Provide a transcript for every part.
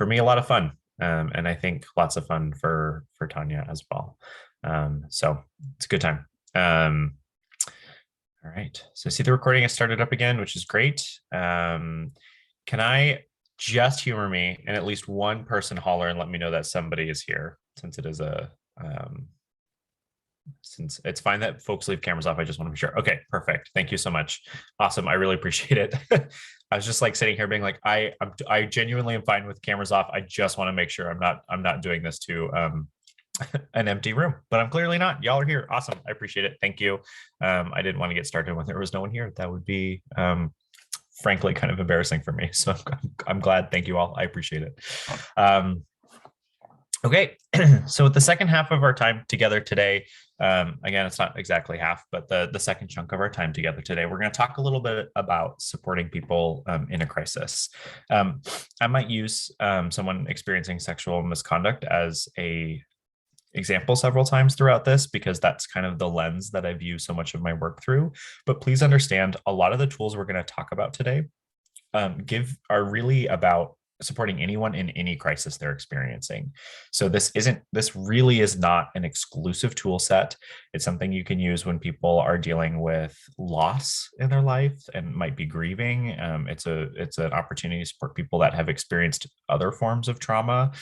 for me, a lot of fun. And I think lots of fun for Tanya as well. So it's a good time. All right. So I see the recording has started up again, which is great. Can I just humor me and at least one person holler and let me know that somebody is here, since it is since it's fine that folks leave cameras off. I just want to be sure. Okay, perfect. Thank you so much. Awesome. I really appreciate it. I was just like sitting here being like, I genuinely am fine with cameras off. I just want to make sure I'm not doing this to an empty room, but I'm clearly not. Y'all are here. Awesome. I appreciate it. Thank you. I didn't want to get started when there was no one here. That would be frankly kind of embarrassing for me. So I'm glad. Thank you all. I appreciate it. Okay, so with the second half of our time together today, again, it's not exactly half, but the second chunk of our time together today, we're going to talk a little bit about supporting people in a crisis. I might use someone experiencing sexual misconduct as a example several times throughout this, because that's kind of the lens that I view so much of my work through. But please understand, a lot of the tools we're going to talk about today are really about supporting anyone in any crisis they're experiencing. So this really is not an exclusive tool set. It's something you can use when people are dealing with loss in their life and might be grieving. It's an opportunity to support people that have experienced other forms of trauma.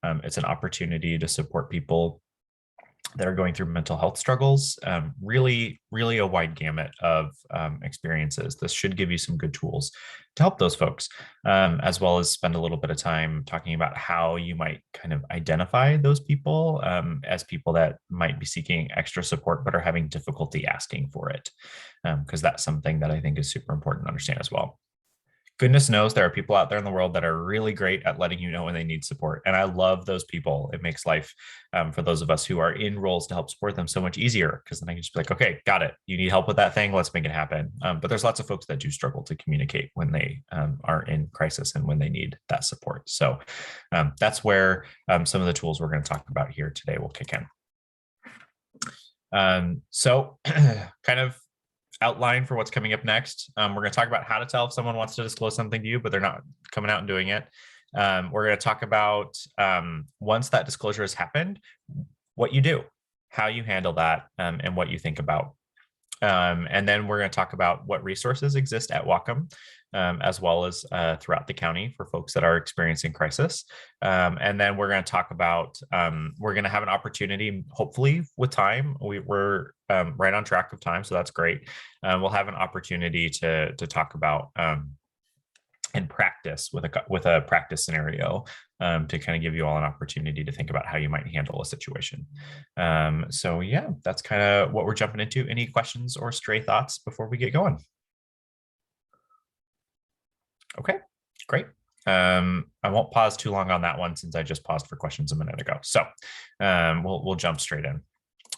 It's an opportunity to support people that are going through mental health struggles, really a wide gamut of experiences. This should give you some good tools to help those folks, as well as spend a little bit of time talking about how you might kind of identify those people as people that might be seeking extra support but are having difficulty asking for it, because that's something that I think is super important to understand as well. Goodness knows there are people out there in the world that are really great at letting you know when they need support. And I love those people. It makes life for those of us who are in roles to help support them so much easier, because then I can just be like, okay, got it. You need help with that thing. Let's make it happen. But there's lots of folks that do struggle to communicate when they are in crisis and when they need that support. So that's where some of the tools we're going to talk about here today will kick in. So kind of outline for what's coming up next. We're going to talk about how to tell if someone wants to disclose something to you, but they're not coming out and doing it. We're going to talk about once that disclosure has happened, what you do, how you handle that, and what you think about. And then we're going to talk about what resources exist at Whatcom, as well as throughout the county for folks that are experiencing crisis. And then we're going to talk about, we're going to have an opportunity, hopefully with time, we're right on track of time, so that's great. We'll have an opportunity to talk about and practice with a practice scenario to kind of give you all an opportunity to think about how you might handle a situation. So yeah, that's kind of what we're jumping into. Any questions or stray thoughts before we get going? Okay, great. I won't pause too long on that one since I just paused for questions a minute ago. So we'll jump straight in.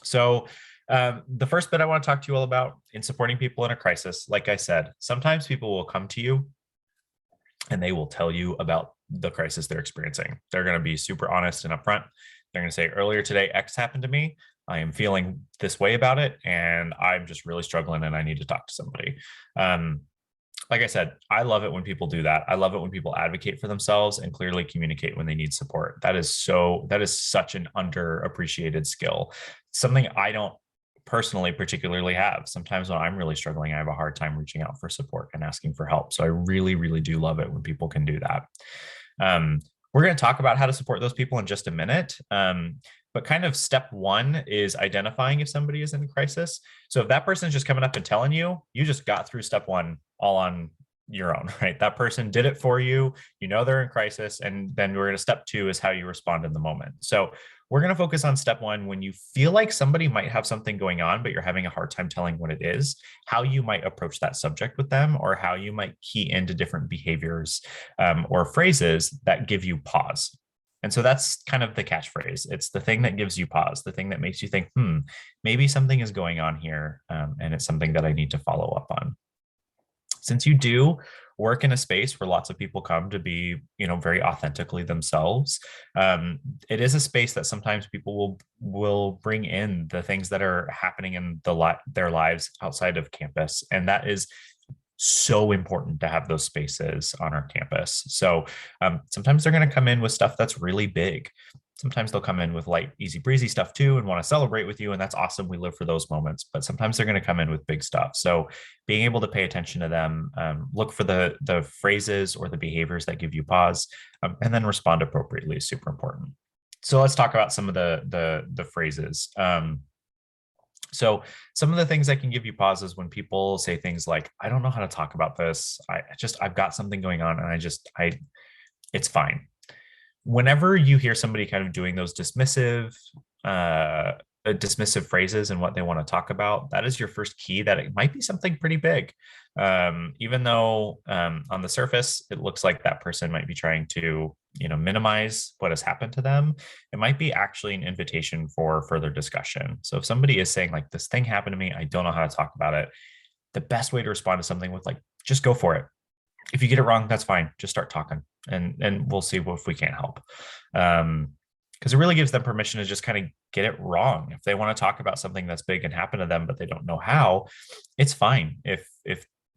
So the first bit I want to talk to you all about in supporting people in a crisis, like I said, sometimes people will come to you and they will tell you about the crisis they're experiencing. They're going to be super honest and upfront. They're going to say, earlier today, X happened to me. I am feeling this way about it, and I'm just really struggling and I need to talk to somebody. Like I said, I love it when people do that. I love it when people advocate for themselves and clearly communicate when they need support. That is such an underappreciated skill. Something I don't personally particularly have. Sometimes when I'm really struggling, I have a hard time reaching out for support and asking for help. So I really, really do love it when people can do that. We're going to talk about how to support those people in just a minute. But kind of step one is identifying if somebody is in a crisis. So if that person's just coming up and telling you, you just got through step one all on your own, right? That person did it for you. You know they're in crisis. And then we're going to step two is how you respond in the moment. So we're going to focus on step one when you feel like somebody might have something going on, but you're having a hard time telling what it is, how you might approach that subject with them, or how you might key into different behaviors or phrases that give you pause. And so that's kind of the catchphrase. It's the thing that gives you pause, the thing that makes you think, maybe something is going on here, and it's something that I need to follow up on. Since you do work in a space where lots of people come to be, very authentically themselves, it is a space that sometimes people will bring in the things that are happening in their lives outside of campus. And that is so important to have those spaces on our campus. So sometimes they're going to come in with stuff that's really big. Sometimes they'll come in with light, easy breezy stuff too and want to celebrate with you. And that's awesome. We live for those moments. But sometimes they're going to come in with big stuff. So being able to pay attention to them, look for the phrases or the behaviors that give you pause, and then respond appropriately is super important. So let's talk about some of the phrases. So some of the things that can give you pauses when people say things like, I don't know how to talk about this. I've got something going on and it's fine. Whenever you hear somebody kind of doing those dismissive phrases and what they want to talk about, that is your first key that it might be something pretty big. Even though on the surface, it looks like that person might be trying to, minimize what has happened to them, it might be actually an invitation for further discussion. So if somebody is saying like, this thing happened to me, I don't know how to talk about it, the best way to respond to something with like, just go for it. If you get it wrong, that's fine. Just start talking and we'll see if we can't help. Because it really gives them permission to just kind of get it wrong. If they want to talk about something that's big and happened to them, but they don't know how, it's fine. If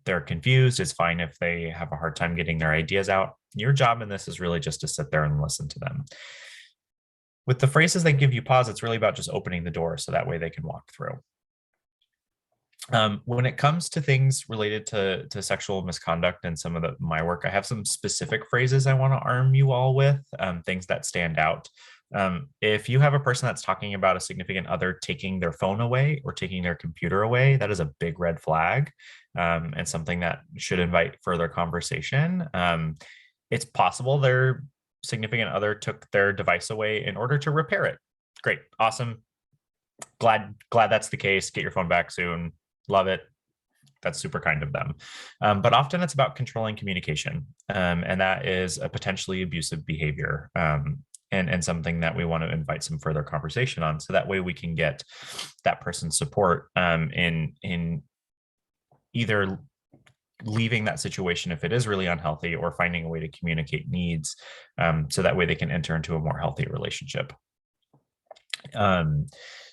they're confused, it's fine if they have a hard time getting their ideas out. Your job in this is really just to sit there and listen to them. With the phrases that give you pause, it's really about just opening the door so that way they can walk through. When it comes to things related to sexual misconduct and some of my work, I have some specific phrases I want to arm you all with, things that stand out. If you have a person that's talking about a significant other taking their phone away or taking their computer away, that is a big red flag, and something that should invite further conversation. It's possible their significant other took their device away in order to repair it. Great, awesome. Glad that's the case. Get your phone back soon. Love it. That's super kind of them. But often it's about controlling communication. And that is a potentially abusive behavior, and something that we want to invite some further conversation on. So that way we can get that person's support in either leaving that situation if it is really unhealthy, or finding a way to communicate needs, so that way they can enter into a more healthy relationship.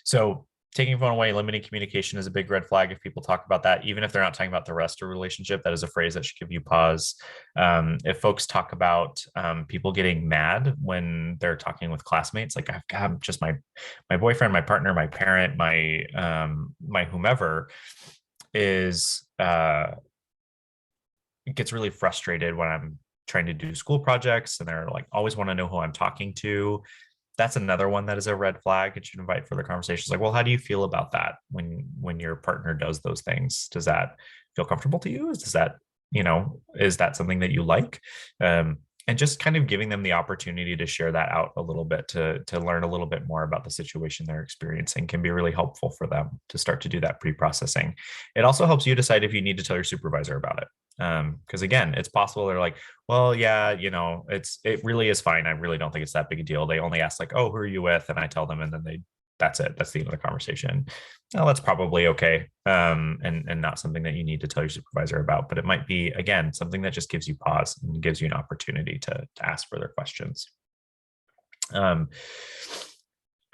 So taking phone away, limiting communication is a big red flag if people talk about that, even if they're not talking about the rest of the relationship. That is a phrase that should give you pause. If folks talk about people getting mad when they're talking with classmates, like I've got just my boyfriend, my partner, my parent, my whomever is gets really frustrated when I'm trying to do school projects and they're like always want to know who I'm talking to. That's another one that is a red flag. It should invite further conversations. Like, well, how do you feel about that when your partner does those things? Does that feel comfortable to you? Is that something that you like? And just kind of giving them the opportunity to share that out a little bit, to learn a little bit more about the situation they're experiencing, can be really helpful for them to start to do that pre-processing. It also helps you decide if you need to tell your supervisor about it. Because again, it's possible they're like, well, yeah, it really is fine. I really don't think it's that big a deal. They only ask like, oh, who are you with? And I tell them, and then that's it. That's the end of the conversation. Well, that's probably okay. And not something that you need to tell your supervisor about, but it might be, again, something that just gives you pause and gives you an opportunity to ask further questions.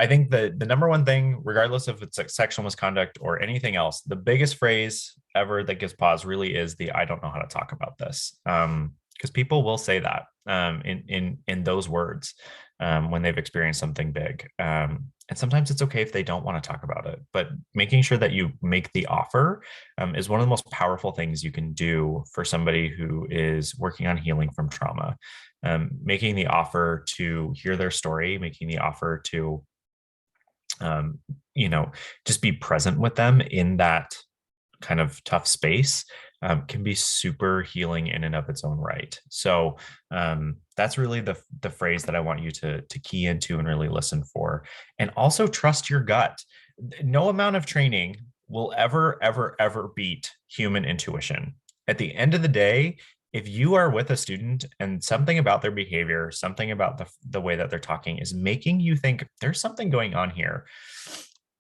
I think the number one thing, regardless if it's like sexual misconduct or anything else, the biggest phrase ever that gives pause really is the I don't know how to talk about this. Because people will say that in those words when they've experienced something big. And sometimes it's okay if they don't want to talk about it, but making sure that you make the offer is one of the most powerful things you can do for somebody who is working on healing from trauma. Making the offer to hear their story, making the offer to just be present with them in that kind of tough space can be super healing in and of its own right. So that's really the phrase that I want you to key into and really listen for. And also trust your gut. No amount of training will ever beat human intuition. At the end of the day, if you are with a student and something about their behavior, something about the way that they're talking is making you think there's something going on here,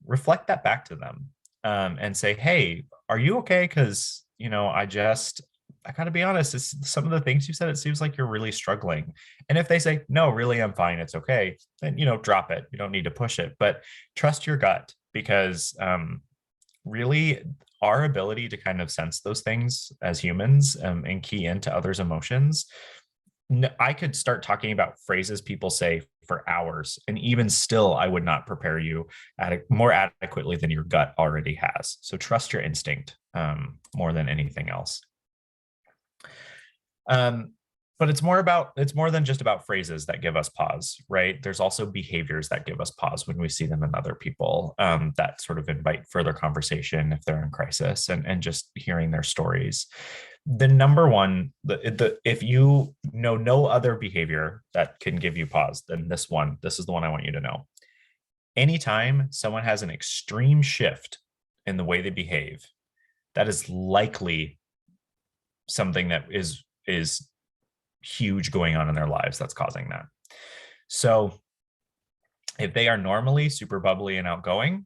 reflect that back to them and say, hey, are you okay? Because, I got to be honest, some of the things you said, it seems like you're really struggling. And if they say, no, really, I'm fine, it's okay, then, drop it. You don't need to push it, but trust your gut, because really our ability to kind of sense those things as humans, and key into others' emotions. I could start talking about phrases people say for hours, and even still, I would not prepare you more adequately than your gut already has. So trust your instinct, more than anything else. But it's more than just about phrases that give us pause, right? There's also behaviors that give us pause when we see them in other people, that sort of invite further conversation if they're in crisis, and just hearing their stories. The number one, if you know no other behavior that can give you pause, then this is the one I want you to know. Anytime someone has an extreme shift in the way they behave, that is likely something that is huge going on in their lives that's causing that. So if they are normally super bubbly and outgoing,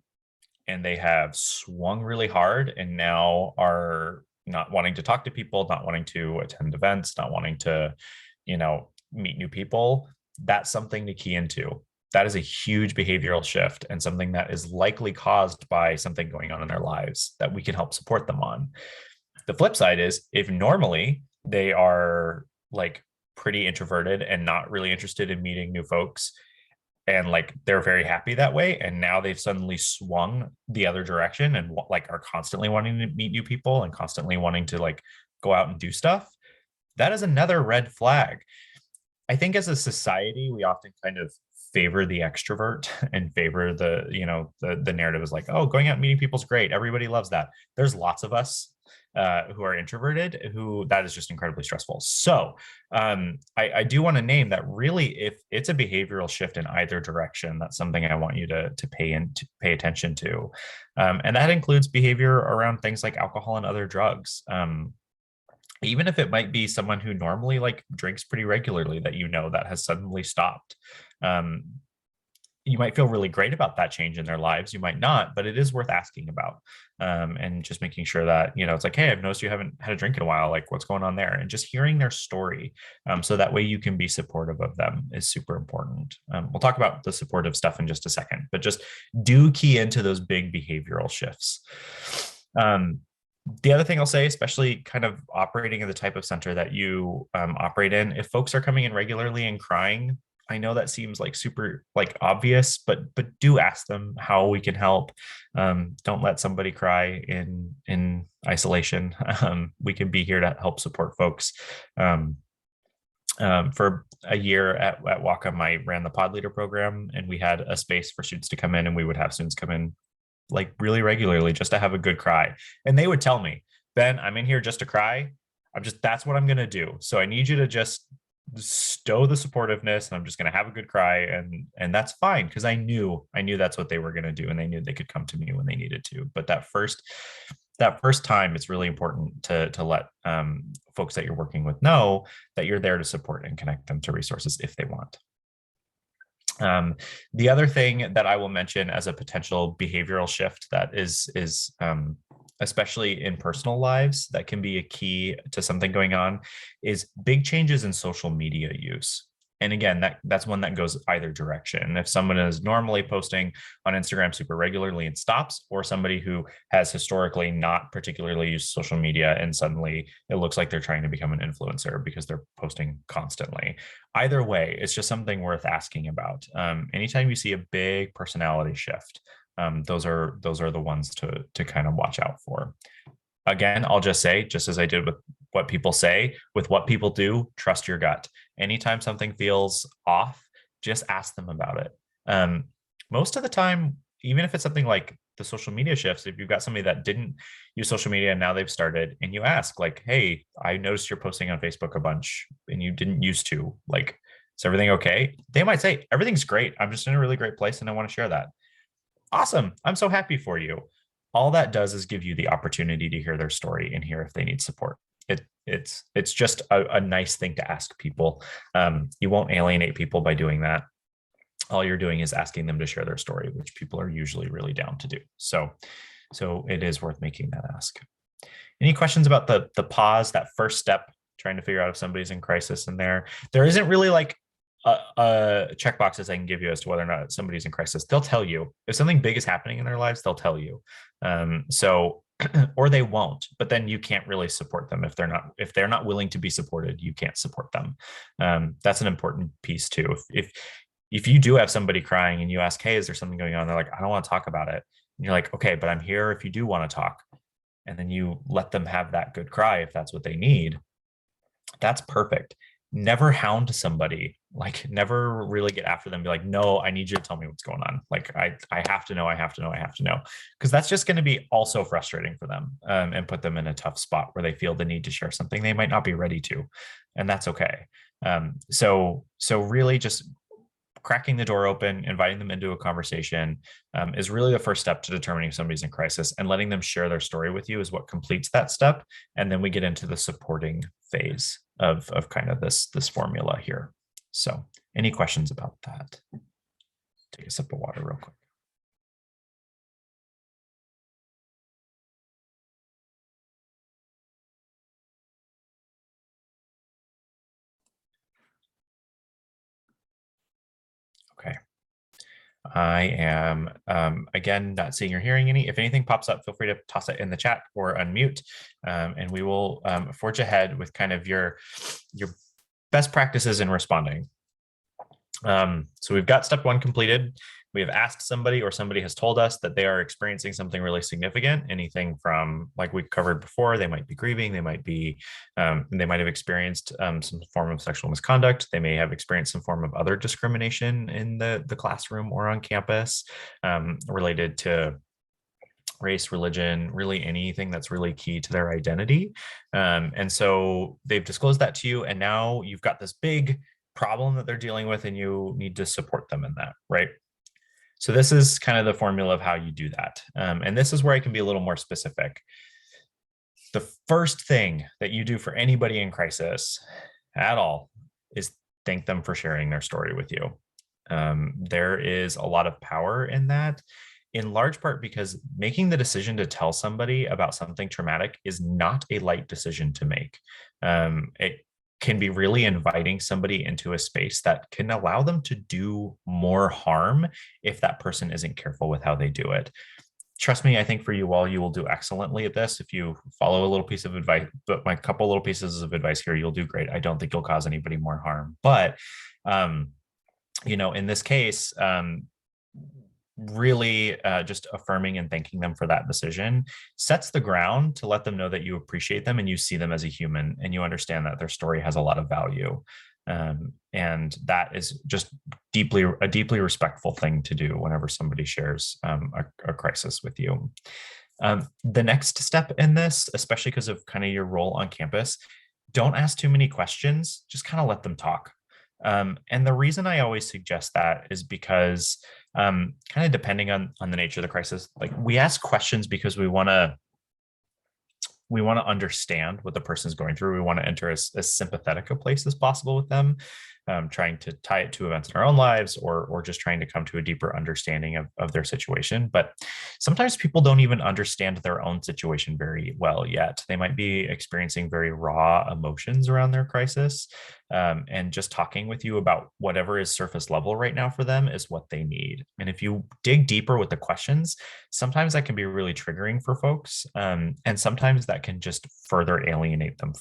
and they have swung really hard and now are not wanting to talk to people, not wanting to attend events, not wanting to, meet new people, that's something to key into. That is a huge behavioral shift, and something that is likely caused by something going on in their lives that we can help support them on. The flip side is, if normally they are like pretty introverted and not really interested in meeting new folks, and like they're very happy that way, and now they've suddenly swung the other direction and like are constantly wanting to meet new people and constantly wanting to like go out and do stuff, that is another red flag. I think as a society, we often kind of favor the extrovert and favor the narrative is like, oh, going out and meeting people is great, everybody loves that. There's lots of us who are introverted, who that is just incredibly stressful. So I do want to name that really, if it's a behavioral shift in either direction, that's something I want you to pay attention to. And that includes behavior around things like alcohol and other drugs. Even if it might be someone who normally like drinks pretty regularly that has suddenly stopped. You might feel really great about that change in their lives. You might not, but it is worth asking about, and just making sure that, it's like, hey, I've noticed you haven't had a drink in a while. Like, what's going on there? And just hearing their story, so that way you can be supportive of them, is super important. We'll talk about the supportive stuff in just a second, but just do key into those big behavioral shifts. The other thing I'll say, especially kind of operating in the type of center that you operate in, if folks are coming in regularly and crying, I know that seems like super like obvious, but do ask them how we can help. Don't let somebody cry in isolation. We can be here to help support folks. For a year at Wacom, I ran the pod leader program, and we had a space for students to come in, and we would have students come in like really regularly just to have a good cry. And they would tell me, Ben, I'm in here just to cry. That's what I'm going to do. So I need you to just stow the supportiveness, and I'm just going to have a good cry. And that's fine, because I knew that's what they were going to do, and they knew they could come to me when they needed to. But that first time, it's really important to let folks that you're working with know that you're there to support and connect them to resources if they want. The other thing that I will mention as a potential behavioral shift that is especially in personal lives, that can be a key to something going on, is big changes in social media use. And again, that's one that goes either direction. If someone is normally posting on Instagram super regularly and stops, or somebody who has historically not particularly used social media and suddenly it looks like they're trying to become an influencer because they're posting constantly. Either way, it's just something worth asking about. Anytime you see a big personality shift, those are the ones to kind of watch out for. Again, I'll just say, just as I did with what people say, with what people do, trust your gut. Anytime something feels off, just ask them about it. Most of the time, even if it's something like the social media shifts, if you've got somebody that didn't use social media and now they've started, and you ask like, hey, I noticed you're posting on Facebook a bunch and you didn't used to, like, is everything okay? They might say, everything's great. I'm just in a really great place and I want to share that. Awesome. I'm so happy for you. All that does is give you the opportunity to hear their story and hear if they need support. It's just a nice thing to ask people. You won't alienate people by doing that. All you're doing is asking them to share their story, which people are usually really down to do. So it is worth making that ask. Any questions about the pause, that first step, trying to figure out if somebody's in crisis in there? There isn't really like checkboxes I can give you as to whether or not somebody's in crisis. They'll tell you if something big is happening in their lives. They'll tell you. So, or they won't. But then you can't really support them if they're not willing to be supported. You can't support them. That's an important piece too. If you do have somebody crying and you ask, "Hey, is there something going on?" They're like, "I don't want to talk about it." And you're like, "Okay, but I'm here if you do want to talk." And then you let them have that good cry if that's what they need. That's perfect. Never hound somebody, like never really get after them, be like, "No, I need you to tell me what's going on. Like I have to know, I have to know, I have to know." Because that's just going to be also frustrating for them, and put them in a tough spot where they feel the need to share something they might not be ready to. And that's okay. So really just cracking the door open, inviting them into a conversation, is really the first step to determining if somebody's in crisis, and letting them share their story with you is what completes that step. And then we get into the supporting phase of kind of this formula here. So any questions about that? Take a sip of water real quick. Okay. I am, again, not seeing or hearing any. If anything pops up, feel free to toss it in the chat or unmute, and we will forge ahead with kind of your best practices in responding. So we've got step one completed. We have asked somebody, or somebody has told us that they are experiencing something really significant. Anything from, like we covered before, they might be grieving, they might have experienced some form of sexual misconduct, they may have experienced some form of other discrimination in the classroom or on campus, related to race, religion, really anything that's really key to their identity. And so they've disclosed that to you, and now you've got this big problem that they're dealing with, and you need to support them in that, right? So this is kind of the formula of how you do that. And this is where I can be a little more specific. The first thing that you do for anybody in crisis at all is thank them for sharing their story with you. There is a lot of power in that, in large part because making the decision to tell somebody about something traumatic is not a light decision to make. It can be really inviting somebody into a space that can allow them to do more harm if that person isn't careful with how they do it. Trust me, I think for you all, you will do excellently at this. If you follow a little piece of advice, but my couple little pieces of advice here, you'll do great. I don't think you'll cause anybody more harm. But, in this case, really just affirming and thanking them for that decision sets the ground to let them know that you appreciate them and you see them as a human, and you understand that their story has a lot of value. And that is just a deeply respectful thing to do whenever somebody shares a crisis with you. The next step in this, especially because of kind of your role on campus, don't ask too many questions, just kind of let them talk. And the reason I always suggest that is because kind of depending on the nature of the crisis, like we ask questions because we want to understand what the person's going through. We want to enter as sympathetic a place as possible with them, trying to tie it to events in our own lives, or just trying to come to a deeper understanding of their situation. But sometimes people don't even understand their own situation very well yet. They might be experiencing very raw emotions around their crisis, and just talking with you about whatever is surface level right now for them is what they need. And if you dig deeper with the questions, sometimes that can be really triggering for folks, and sometimes that can just further alienate them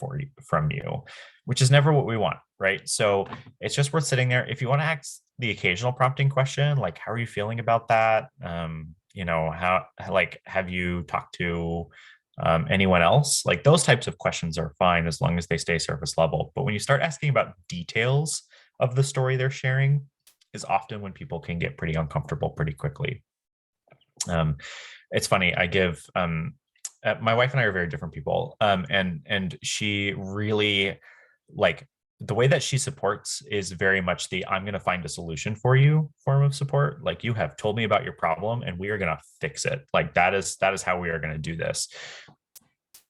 from you, which is never what we want, right? So it's just worth sitting there. If you want to ask the occasional prompting question, like, how are you feeling about that? Have you talked to anyone else? Like, those types of questions are fine as long as they stay surface level. But when you start asking about details of the story they're sharing, is often when people can get pretty uncomfortable pretty quickly. It's funny, I give my wife and I are very different people, and she really, like, the way that she supports is very much the I'm going to find a solution for you form of support. Like, you have told me about your problem and we are going to fix it. Like, that is how we are going to do this.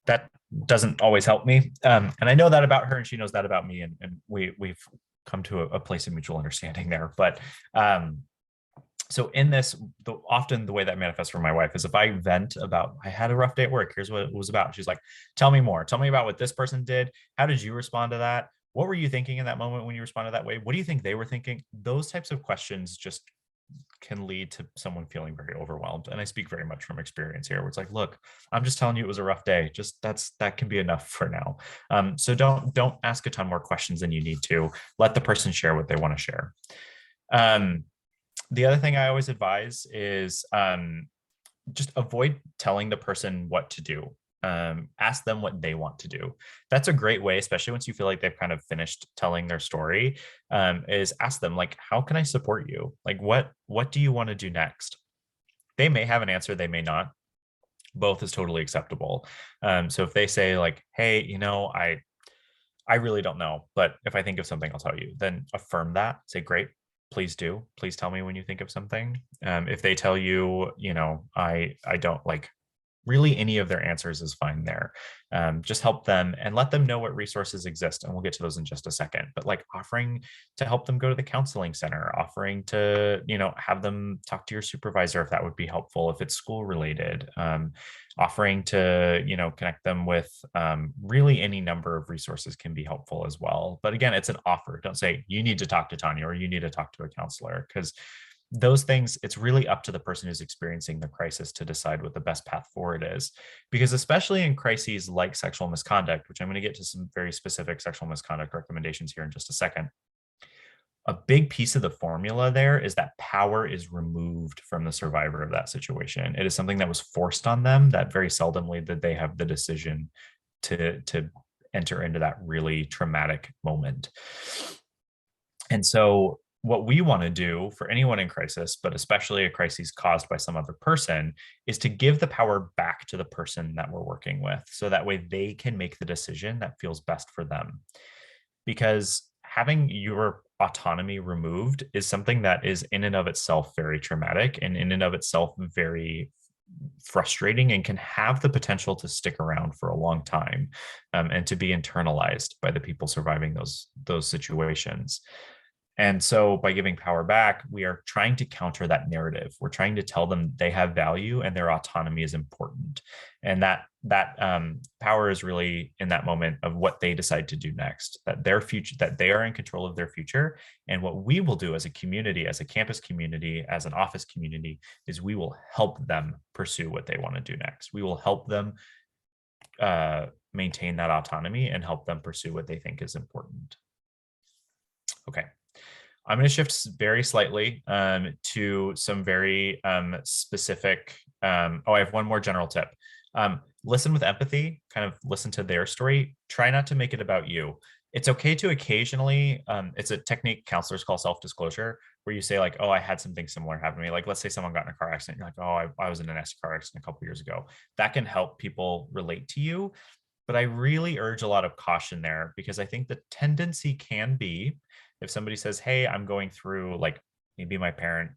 That doesn't always help me, and I know that about her, and she knows that about me, and we've come to a place of mutual understanding there. But so in this, often the way that manifests for my wife is if I vent about, I had a rough day at work, here's what it was about. She's like, tell me more. Tell me about what this person did. How did you respond to that? What were you thinking in that moment when you responded that way? What do you think they were thinking? Those types of questions just can lead to someone feeling very overwhelmed. And I speak very much from experience here, where it's like, look, I'm just telling you it was a rough day. Just that can be enough for now. So don't ask a ton more questions than you need to. Let the person share what they want to share. The other thing I always advise is just avoid telling the person what to do. Ask them what they want to do. That's a great way, especially once you feel like they've kind of finished telling their story, is ask them, like, how can I support you? Like, what do you want to do next? They may have an answer, they may not. Both is totally acceptable. So if they say like, hey, I really don't know, but if I think of something, I'll tell you, then affirm that. Say, great, please do. Please tell me when you think of something. If they tell you, I don't, like, really any of their answers is fine there. Just help them and let them know what resources exist. And we'll get to those in just a second. But like offering to help them go to the counseling center, offering to, have them talk to your supervisor if that would be helpful, if it's school related, offering to, connect them with really any number of resources can be helpful as well. But again, it's an offer. Don't say you need to talk to Tanya or you need to talk to a counselor, because those things, it's really up to the person who's experiencing the crisis to decide what the best path forward is. Because especially in crises like sexual misconduct, which I'm going to get to some very specific sexual misconduct recommendations here in just a second, a big piece of the formula there is that power is removed from the survivor of that situation. It is something that was forced on them, that very seldomly did they have the decision to enter into that really traumatic moment. And so what we want to do for anyone in crisis, but especially a crisis caused by some other person, is to give the power back to the person that we're working with. So that way they can make the decision that feels best for them. Because having your autonomy removed is something that is in and of itself very traumatic and in and of itself very frustrating, and can have the potential to stick around for a long time, and to be internalized by the people surviving those situations. And so by giving power back, we are trying to counter that narrative. We're trying to tell them they have value and their autonomy is important. And that power is really in that moment of what they decide to do next, that their future, that they are in control of their future. And what we will do as a community, as a campus community, as an office community, is we will help them pursue what they want to do next. We will help them maintain that autonomy and help them pursue what they think is important. Okay. I'm going to shift very slightly to some very specific. I have one more general tip. Listen with empathy, kind of listen to their story. Try not to make it about you. It's okay to occasionally, it's a technique counselors call self-disclosure, where you say like, oh, I had something similar happen to me. Like, let's say someone got in a car accident. You're like, oh, I was in an nasty car accident a couple years ago. That can help people relate to you. But I really urge a lot of caution there, because I think the tendency can be, if somebody says, hey, I'm going through, like, maybe my parent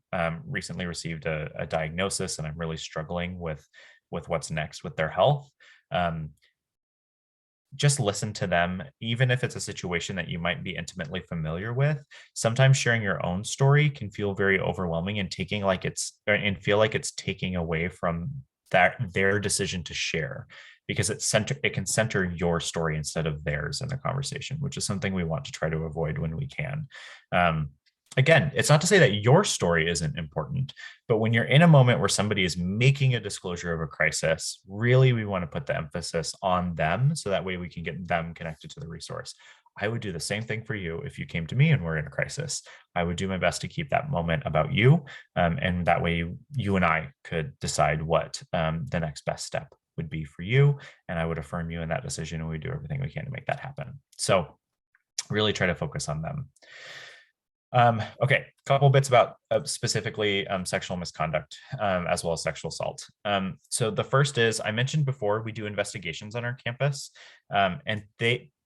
recently received a diagnosis and I'm really struggling with what's next with their health. Just listen to them, even if it's a situation that you might be intimately familiar with. Sometimes sharing your own story can feel very overwhelming and feel like it's taking away from their decision to share, because it can center your story instead of theirs in the conversation, which is something we want to try to avoid when we can. Again, it's not to say that your story isn't important, but when you're in a moment where somebody is making a disclosure of a crisis, really we want to put the emphasis on them, so that way we can get them connected to the resource. I would do the same thing for you if you came to me and we're in a crisis. I would do my best to keep that moment about you, and that way you and I could decide what the next best step would be for you, and I would affirm you in that decision, and we do everything we can to make that happen. So really try to focus on them. Okay, a couple bits about specifically sexual misconduct, as well as sexual assault. So the first is, I mentioned before, we do investigations on our campus, and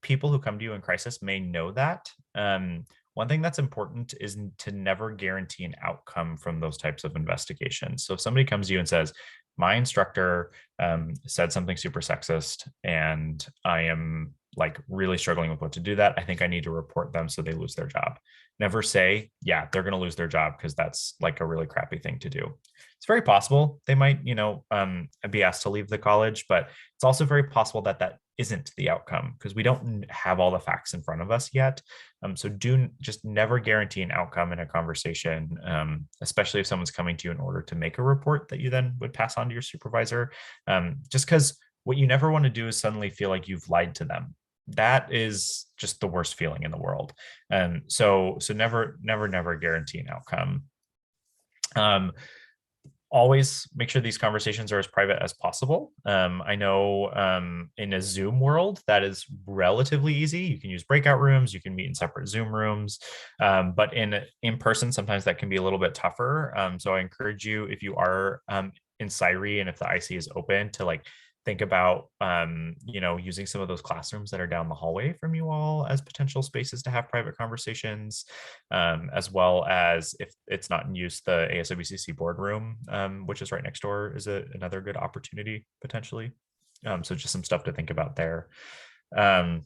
people who come to you in crisis may know that. One thing that's important is to never guarantee an outcome from those types of investigations. So if somebody comes to you and says, my instructor said something super sexist and I am like really struggling with what to do that, I think I need to report them so they lose their job. Never say, yeah, they're going to lose their job, because that's like a really crappy thing to do. It's very possible they might, be asked to leave the college, but it's also very possible that isn't the outcome, because we don't have all the facts in front of us yet. So do just never guarantee an outcome in a conversation, especially if someone's coming to you in order to make a report that you then would pass on to your supervisor. Just because what you never want to do is suddenly feel like you've lied to them. That is just the worst feeling in the world. So never guarantee an outcome. Always make sure these conversations are as private as possible. I know in a Zoom world, that is relatively easy. You can use breakout rooms, you can meet in separate Zoom rooms, but in person, sometimes that can be a little bit tougher. So I encourage you, if you are in SIRE and if the IC is open, to like think about using some of those classrooms that are down the hallway from you all as potential spaces to have private conversations, as well as, if it's not in use, the ASWCC boardroom, which is right next door, is another good opportunity potentially. So just some stuff to think about there. The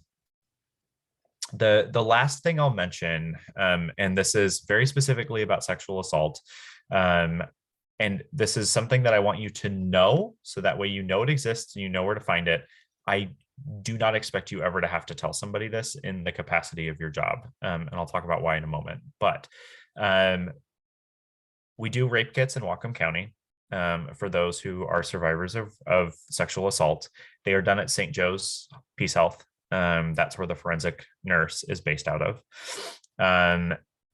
last thing I'll mention, and this is very specifically about sexual assault, and this is something that I want you to know, so that way you know it exists and you know where to find it. I do not expect you ever to have to tell somebody this in the capacity of your job, and I'll talk about why in a moment. But we do rape kits in Whatcom County for those who are survivors of sexual assault. They are done at St. Joe's Peace Health. That's where the forensic nurse is based out of.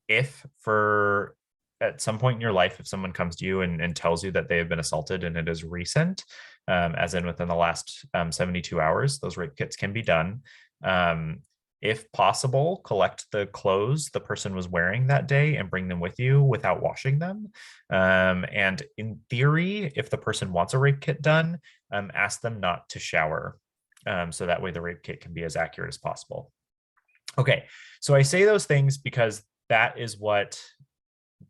If for at some point in your life, if someone comes to you and tells you that they have been assaulted and it is recent, as in within the last 72 hours, those rape kits can be done. If possible, collect the clothes the person was wearing that day and bring them with you without washing them. And in theory, if the person wants a rape kit done, ask them not to shower. So that way the rape kit can be as accurate as possible. Okay, so I say those things because that is what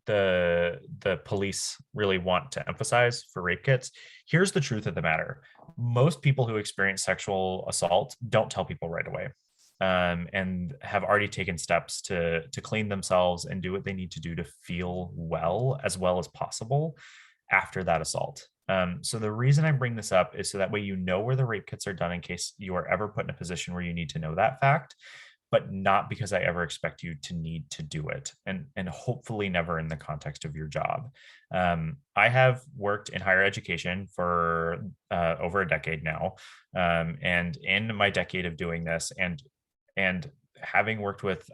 the police really want to emphasize for rape kits. Here's the truth of the matter. Most people who experience sexual assault don't tell people right away, and have already taken steps to clean themselves and do what they need to do to feel well as possible after that assault. So the reason I bring this up is so that way you know where the rape kits are done in case you are ever put in a position where you need to know that fact, but not because I ever expect you to need to do it, and hopefully never in the context of your job. I have worked in higher education for over a decade now, and in my decade of doing this, and having worked with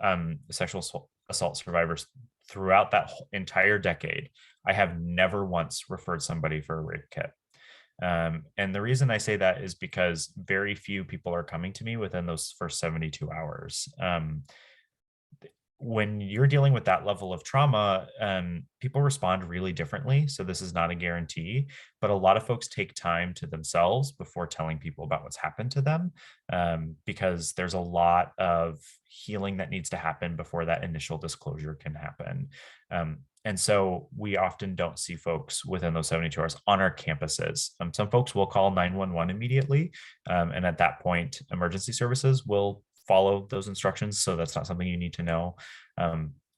sexual assault survivors throughout that entire decade, I have never once referred somebody for a rape kit. And the reason I say that is because very few people are coming to me within those first 72 hours. When you're dealing with that level of trauma, people respond really differently. So this is not a guarantee, but a lot of folks take time to themselves before telling people about what's happened to them, because there's a lot of healing that needs to happen before that initial disclosure can happen. And so we often don't see folks within those 72 hours on our campuses. Some folks will call 911 immediately. And at that point, emergency services will follow those instructions. So that's not something you need to know.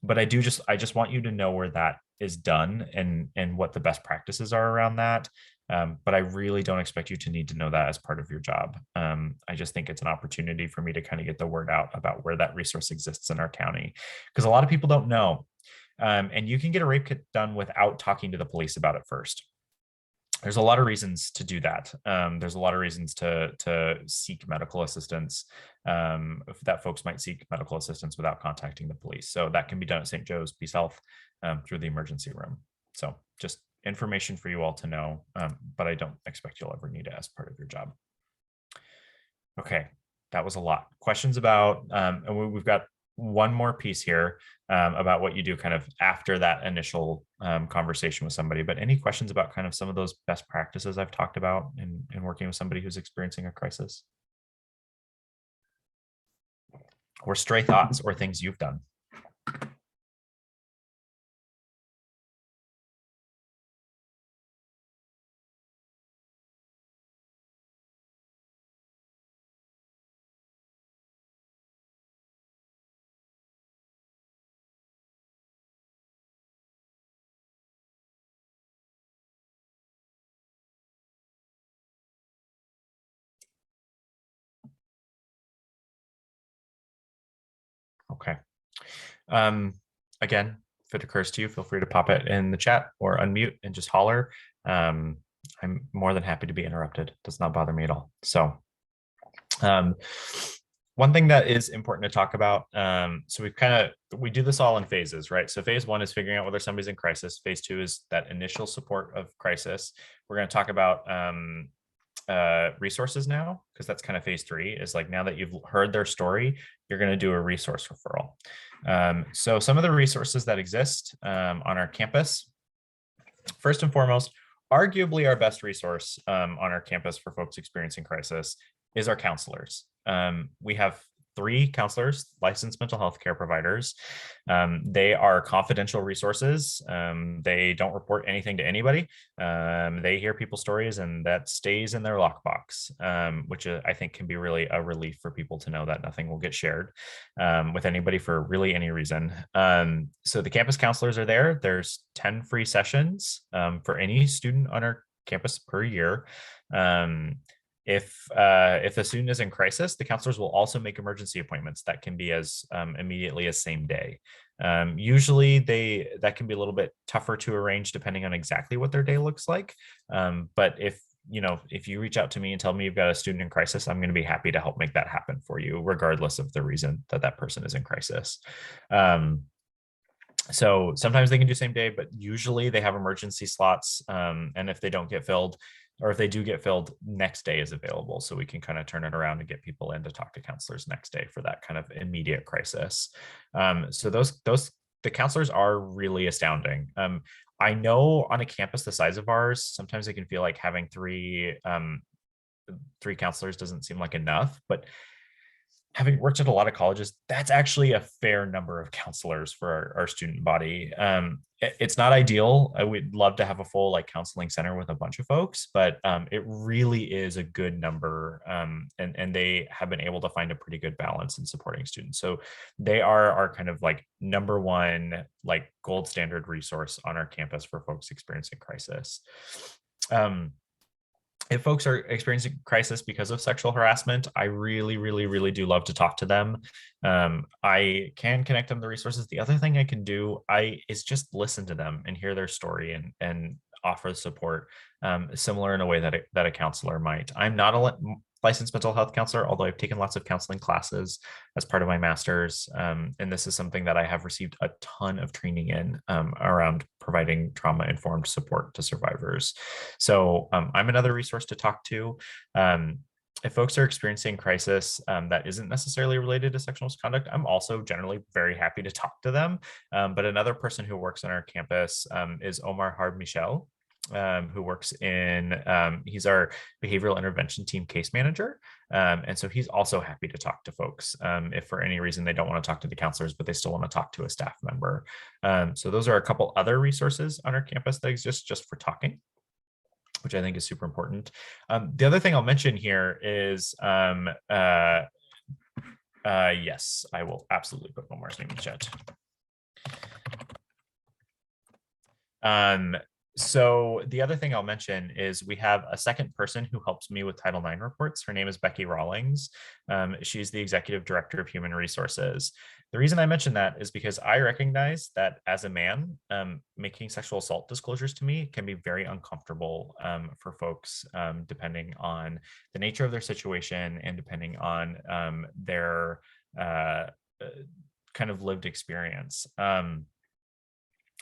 But I just want you to know where that is done and what the best practices are around that. But I really don't expect you to need to know that as part of your job. I just think it's an opportunity for me to kind of get the word out about where that resource exists in our county, because a lot of people don't know. And you can get a rape kit done without talking to the police about it first. There's a lot of reasons to do that. There's a lot of reasons to seek medical assistance, that folks might seek medical assistance without contacting the police. So that can be done at St. Joe's Peace Health through the emergency room. So just information for you all to know, but I don't expect you'll ever need it as part of your job. Okay, that was a lot. Questions about, and we've got one more piece here about what you do kind of after that initial conversation with somebody, but any questions about kind of some of those best practices I've talked about in working with somebody who's experiencing a crisis? Or stray thoughts or things you've done? Okay. Again, if it occurs to you, feel free to pop it in the chat or unmute and just holler. I'm more than happy to be interrupted. It does not bother me at all. So one thing that is important to talk about, so we do this all in phases, right? So phase 1 is figuring out whether somebody's in crisis. Phase 2 is that initial support of crisis. We're going to talk about resources now, because that's kind of phase 3, is like, now that you've heard their story, you're going to do a resource referral. So some of the resources that exist on our campus, first and foremost, arguably our best resource on our campus for folks experiencing crisis is our counselors. We have 3 counselors, licensed mental health care providers. They are confidential resources. They don't report anything to anybody. They hear people's stories, and that stays in their lockbox, which I think can be really a relief for people to know that nothing will get shared with anybody for really any reason. So the campus counselors are there. There's 10 free sessions for any student on our campus per year. If the student is in crisis, the counselors will also make emergency appointments that can be as immediately as same day. Usually that can be a little bit tougher to arrange depending on exactly what their day looks like. But if you reach out to me and tell me you've got a student in crisis, I'm going to be happy to help make that happen for you, regardless of the reason that that person is in crisis. So sometimes they can do same day, but usually they have emergency slots. And if they don't get filled, or if they do get filled, next day is available. So we can kind of turn it around and get people in to talk to counselors next day for that kind of immediate crisis. So the counselors are really astounding. I know on a campus the size of ours, sometimes it can feel like having three counselors doesn't seem like enough, but having worked at a lot of colleges, that's actually a fair number of counselors for our student body. It's not ideal. We'd love to have a full like counseling center with a bunch of folks, but it really is a good number. And they have been able to find a pretty good balance in supporting students. So they are our kind of like number one, like gold standard resource on our campus for folks experiencing crisis. If folks are experiencing crisis because of sexual harassment, I really, really, really do love to talk to them. I can connect them to resources. The other thing I can do is just listen to them and hear their story and offer support, similar in a way that a counselor might. I'm not a licensed mental health counselor, although I've taken lots of counseling classes as part of my master's. And this is something that I have received a ton of training in around providing trauma-informed support to survivors. So I'm another resource to talk to. If folks are experiencing crisis that isn't necessarily related to sexual misconduct, I'm also generally very happy to talk to them. But another person who works on our campus is Omar Harb Michel, who works in, he's our behavioral intervention team case manager. And so he's also happy to talk to folks if for any reason they don't want to talk to the counselors, but they still want to talk to a staff member. So those are a couple other resources on our campus that exist just for talking, which I think is super important. The other thing I'll mention here is, yes, I will absolutely put Omar's name in the chat. So the other thing I'll mention is we have a second person who helps me with Title IX reports. Her name is Becky Rawlings. She's the Executive Director of Human Resources. The reason I mention that is because I recognize that as a man, making sexual assault disclosures to me can be very uncomfortable for folks, depending on the nature of their situation and depending on their kind of lived experience.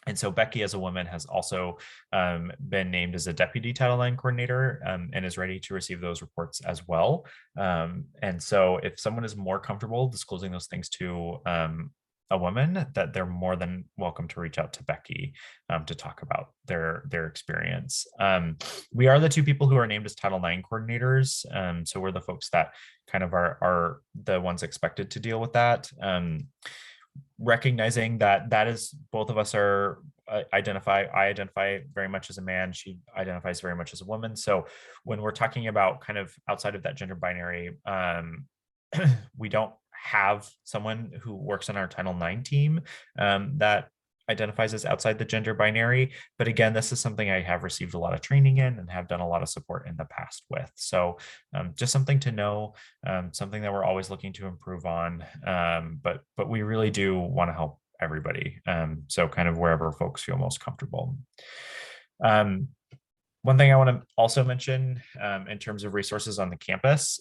And so Becky, as a woman, has also been named as a deputy Title IX coordinator and is ready to receive those reports as well. And so if someone is more comfortable disclosing those things to a woman, that they're more than welcome to reach out to Becky to talk about their experience. We are the two people who are named as Title IX coordinators. So we're the folks that kind of are the ones expected to deal with that. Recognizing that is, both of us are I identify very much as a man, she identifies very much as a woman. So when we're talking about kind of outside of that gender binary, we don't have someone who works on our Title IX team that identifies as outside the gender binary. But again, this is something I have received a lot of training in and have done a lot of support in the past with. So just something to know, something that we're always looking to improve on. But we really do want to help everybody. So kind of wherever folks feel most comfortable. One thing I want to also mention in terms of resources on the campus,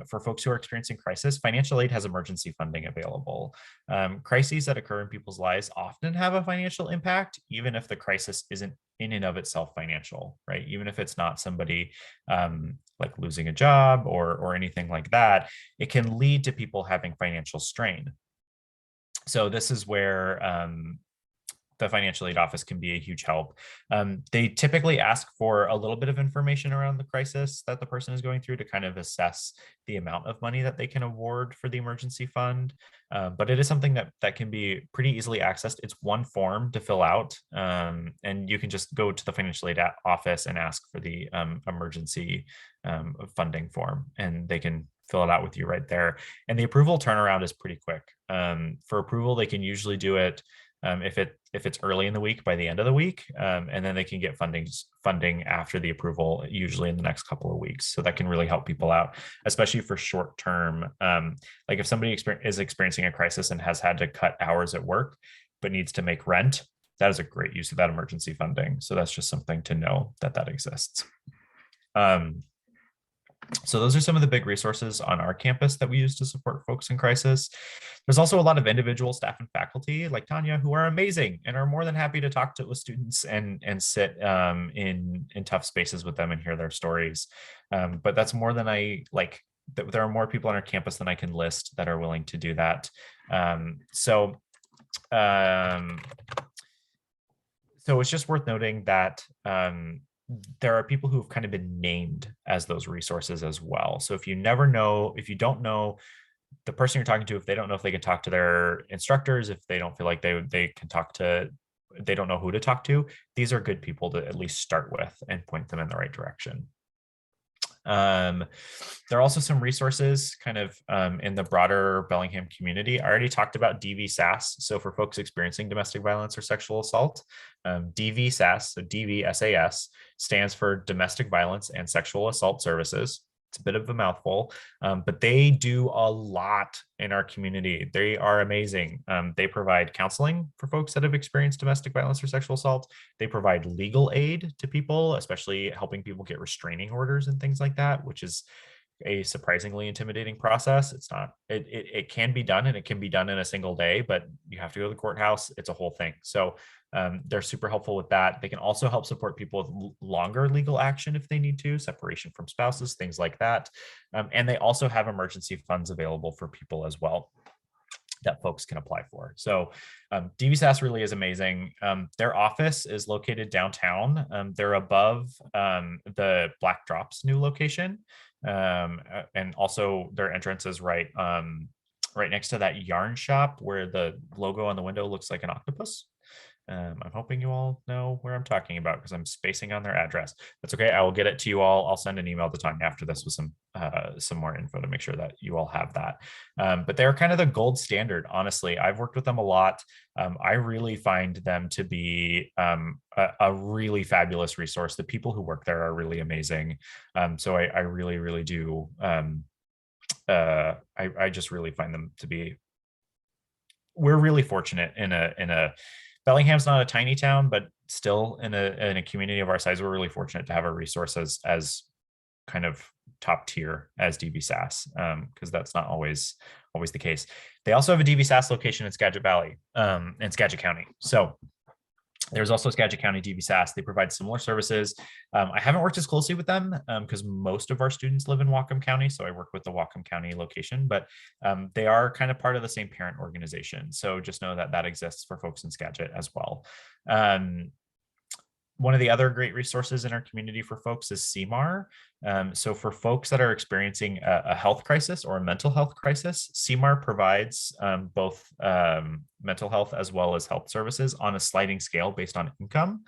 for folks who are experiencing crisis, financial aid has emergency funding available. Crises that occur in people's lives often have a financial impact, even if the crisis isn't in and of itself financial, right? Even if it's not somebody like losing a job or anything like that, it can lead to people having financial strain. So this is where the financial aid office can be a huge help. They typically ask for a little bit of information around the crisis that the person is going through to kind of assess the amount of money that they can award for the emergency fund. But it is something that can be pretty easily accessed. It's one form to fill out, and you can just go to the financial aid office and ask for the emergency funding form, and they can fill it out with you right there. And the approval turnaround is pretty quick. For approval, they can usually do it if it's early in the week, by the end of the week, and then they can get funding after the approval, usually in the next couple of weeks. So that can really help people out, especially for short term. Like if somebody is experiencing a crisis and has had to cut hours at work, but needs to make rent, that is a great use of that emergency funding. So that's just something to know that exists. So those are some of the big resources on our campus that we use to support folks in crisis. There's also a lot of individual staff and faculty like Tanya who are amazing and are more than happy to talk with students and sit in tough spaces with them and hear their stories. But that's more than I like. There are more people on our campus than I can list that are willing to do that. So it's just worth noting that there are people who have kind of been named as those resources as well. So if you don't know the person you're talking to, if they don't know if they can talk to their instructors, if they don't feel like they don't know who to talk to, these are good people to at least start with and point them in the right direction. There are also some resources kind of in the broader Bellingham community. I already talked about DVSAS. So for folks experiencing domestic violence or sexual assault, DVSAS, so DVSAS stands for Domestic Violence and Sexual Assault Services. It's a bit of a mouthful, but they do a lot in our community. They are amazing. They provide counseling for folks that have experienced domestic violence or sexual assault. They provide legal aid to people, especially helping people get restraining orders and things like that, which is a surprisingly intimidating process. It's not, it can be done, and it can be done in a single day, but you have to go to the courthouse. It's a whole thing. So they're super helpful with that. They can also help support people with longer legal action if they need to, separation from spouses, things like that. And they also have emergency funds available for people as well that folks can apply for. So DVSAS really is amazing. Their office is located downtown. They're above the Black Drop's new location. And also their entrance is right next to that yarn shop where the logo on the window looks like an octopus. I'm hoping you all know where I'm talking about because I'm spacing on their address. That's okay. I will get it to you all. I'll send an email to Tanya after this with some more info to make sure that you all have that. But they're kind of the gold standard. Honestly, I've worked with them a lot. I really find them to be a really fabulous resource. The people who work there are really amazing. So I really, really do. I just really find them to be. We're really fortunate in a Bellingham's not a tiny town, but still in a community of our size, we're really fortunate to have a resource as kind of top tier as DVSAS, because that's not always the case. They also have a DVSAS location in Skagit Valley, in Skagit County. So there's also Skagit County DVSAS. They provide similar services. I haven't worked as closely with them because most of our students live in Whatcom County. So I work with the Whatcom County location, but they are kind of part of the same parent organization. So just know that exists for folks in Skagit as well. One of the other great resources in our community for folks is CMAR. So for folks that are experiencing a health crisis or a mental health crisis, CMAR provides both mental health as well as health services on a sliding scale based on income.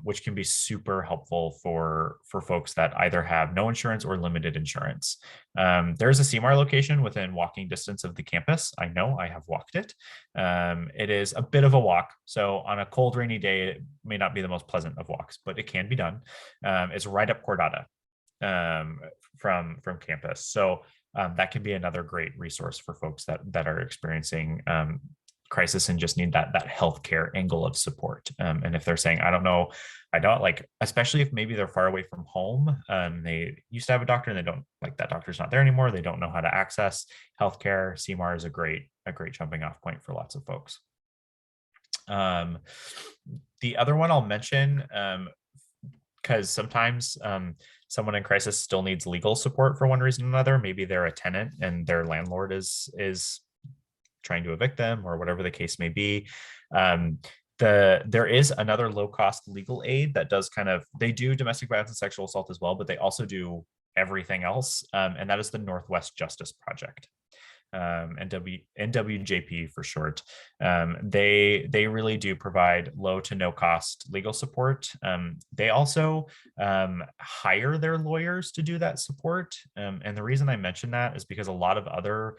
which can be super helpful for folks that either have no insurance or limited insurance. There's a CMAR location within walking distance of the campus. I know, I have walked it. It is a bit of a walk. So on a cold, rainy day, it may not be the most pleasant of walks, but it can be done. It's right up Cordata from campus. So that can be another great resource for folks that are experiencing crisis and just need that healthcare angle of support. And if they're saying, I don't know, I don't like, especially if maybe they're far away from home, they used to have a doctor and they don't like that doctor's not there anymore. They don't know how to access healthcare. CMAR is a great jumping off point for lots of folks. The other one I'll mention, because sometimes someone in crisis still needs legal support for one reason or another. Maybe they're a tenant and their landlord is trying to evict them or whatever the case may be. There is another low-cost legal aid that does they do domestic violence and sexual assault as well, but they also do everything else. And that is the Northwest Justice Project. NWJP for short. They really do provide low to no cost legal support. They also hire their lawyers to do that support. And the reason I mention that is because a lot of other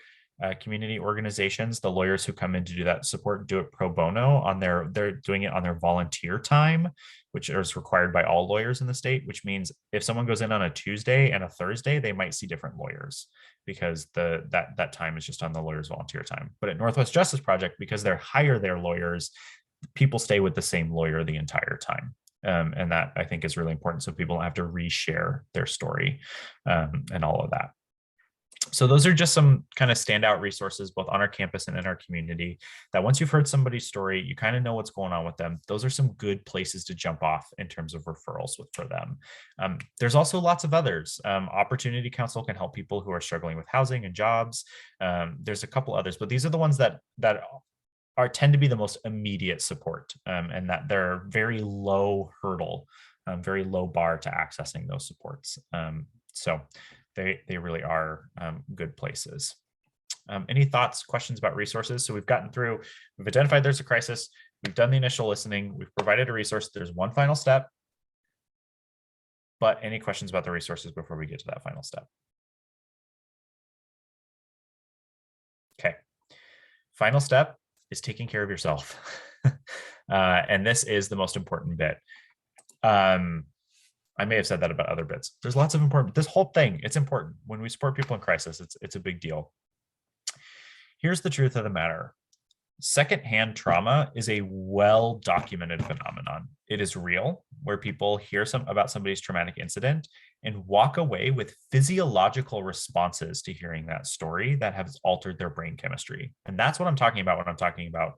community organizations, the lawyers who come in to do that support do it pro bono they're doing it on their volunteer time, which is required by all lawyers in the state, which means if someone goes in on a Tuesday and a Thursday, they might see different lawyers because that time is just on the lawyer's volunteer time. But at Northwest Justice Project, because they hire their lawyers, people stay with the same lawyer the entire time. And that I think is really important so people don't have to reshare their story and all of that. So those are just some kind of standout resources, both on our campus and in our community, that once you've heard somebody's story, you kind of know what's going on with them. Those are some good places to jump off in terms of referrals for them. There's also lots of others. Opportunity Council can help people who are struggling with housing and jobs. There's a couple others, but these are the ones that tend to be the most immediate support, and that they're very low hurdle, very low bar to accessing those supports. So they really are good places. Any thoughts, questions about resources? So we've identified there's a crisis, we've done the initial listening, we've provided a resource, there's one final step. But any questions about the resources before we get to that final step? Okay, final step is taking care of yourself. And this is the most important bit. I may have said that about other bits. There's lots of important, this whole thing, it's important. When we support people in crisis, it's a big deal. Here's the truth of the matter. Secondhand trauma is a well-documented phenomenon. It is real, where people hear about somebody's traumatic incident and walk away with physiological responses to hearing that story that has altered their brain chemistry. And that's what I'm talking about when I'm talking about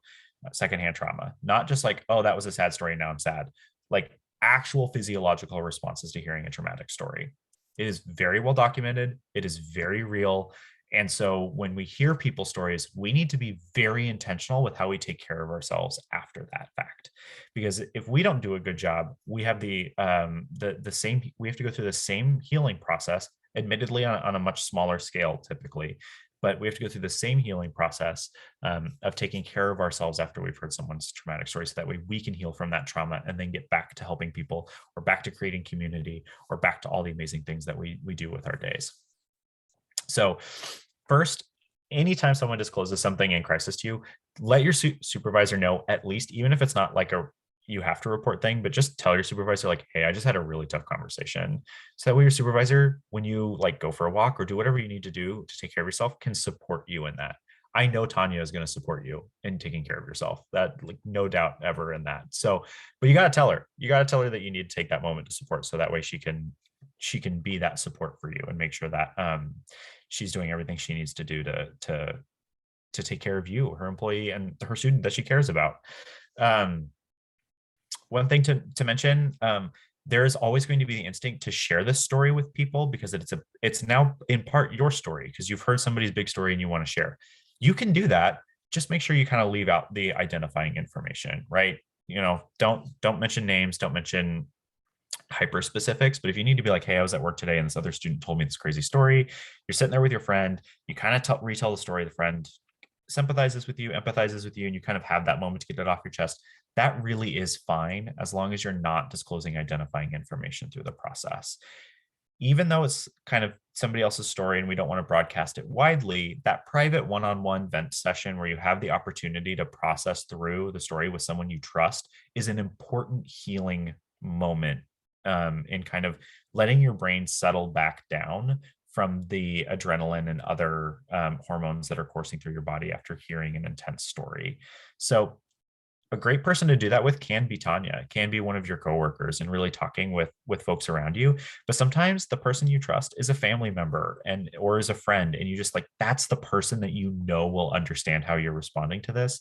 secondhand trauma. Not just like, oh, that was a sad story, now I'm sad. Like, actual physiological responses to hearing a traumatic story. It is very well documented. It is very real. And so when we hear people's stories, we need to be very intentional with how we take care of ourselves after that fact. Because if we don't do a good job, we have we have to go through the same healing process, admittedly on a much smaller scale typically, but we have to go through the same healing process of taking care of ourselves after we've heard someone's traumatic story, so that way we can heal from that trauma and then get back to helping people, or back to creating community, or back to all the amazing things that we do with our days. So first, anytime someone discloses something in crisis to you, let your supervisor know, at least, even if it's not like you have to report thing, but just tell your supervisor, like, hey, I just had a really tough conversation. So that way your supervisor, when you like go for a walk or do whatever you need to do to take care of yourself, can support you in that. I know Tanya is going to support you in taking care of yourself. That, like, no doubt ever in that. So, but you got to tell her, that you need to take that moment to support, so that way she can be that support for you and make sure that she's doing everything she needs to do to take care of you, her employee, and her student that she cares about. One thing to mention, there is always going to be the instinct to share this story with people, because it's now in part your story, because you've heard somebody's big story and you want to share. You can do that. Just make sure you kind of leave out the identifying information, right? You know, don't mention names, don't mention hyper specifics, but if you need to be like, hey, I was at work today and this other student told me this crazy story, you're sitting there with your friend, you kind of retell the story, the friend sympathizes with you, empathizes with you, and you kind of have that moment to get it off your chest. that really is fine as long as you're not disclosing identifying information through the process. Even though it's kind of somebody else's story and we don't want to broadcast it widely, that private one-on-one vent session where you have the opportunity to process through the story with someone you trust is an important healing moment, in kind of letting your brain settle back down from the adrenaline and other hormones that are coursing through your body after hearing an intense story. So a great person to do that with can be Tanya, can be one of your coworkers, and really talking with folks around you. But sometimes the person you trust is a family member and or is a friend, and you just like, that's the person that you know will understand how you're responding to this.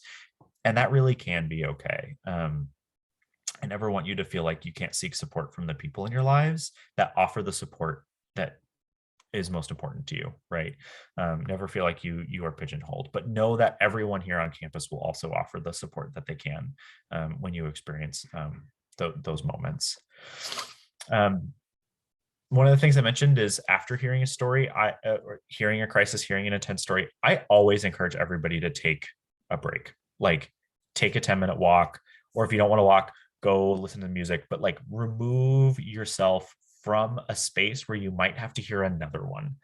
And that really can be okay. I never want you to feel like you can't seek support from the people in your lives that offer the support that is most important to you, right? Never feel like you are pigeonholed, but know that everyone here on campus will also offer the support that they can when you experience those moments. One of the things I mentioned is after hearing a story, or hearing a crisis, hearing an intense story, I always encourage everybody to take a break, like take a 10-minute walk, or if you don't want to walk, go listen to music, but like remove yourself from a space where you might have to hear another one,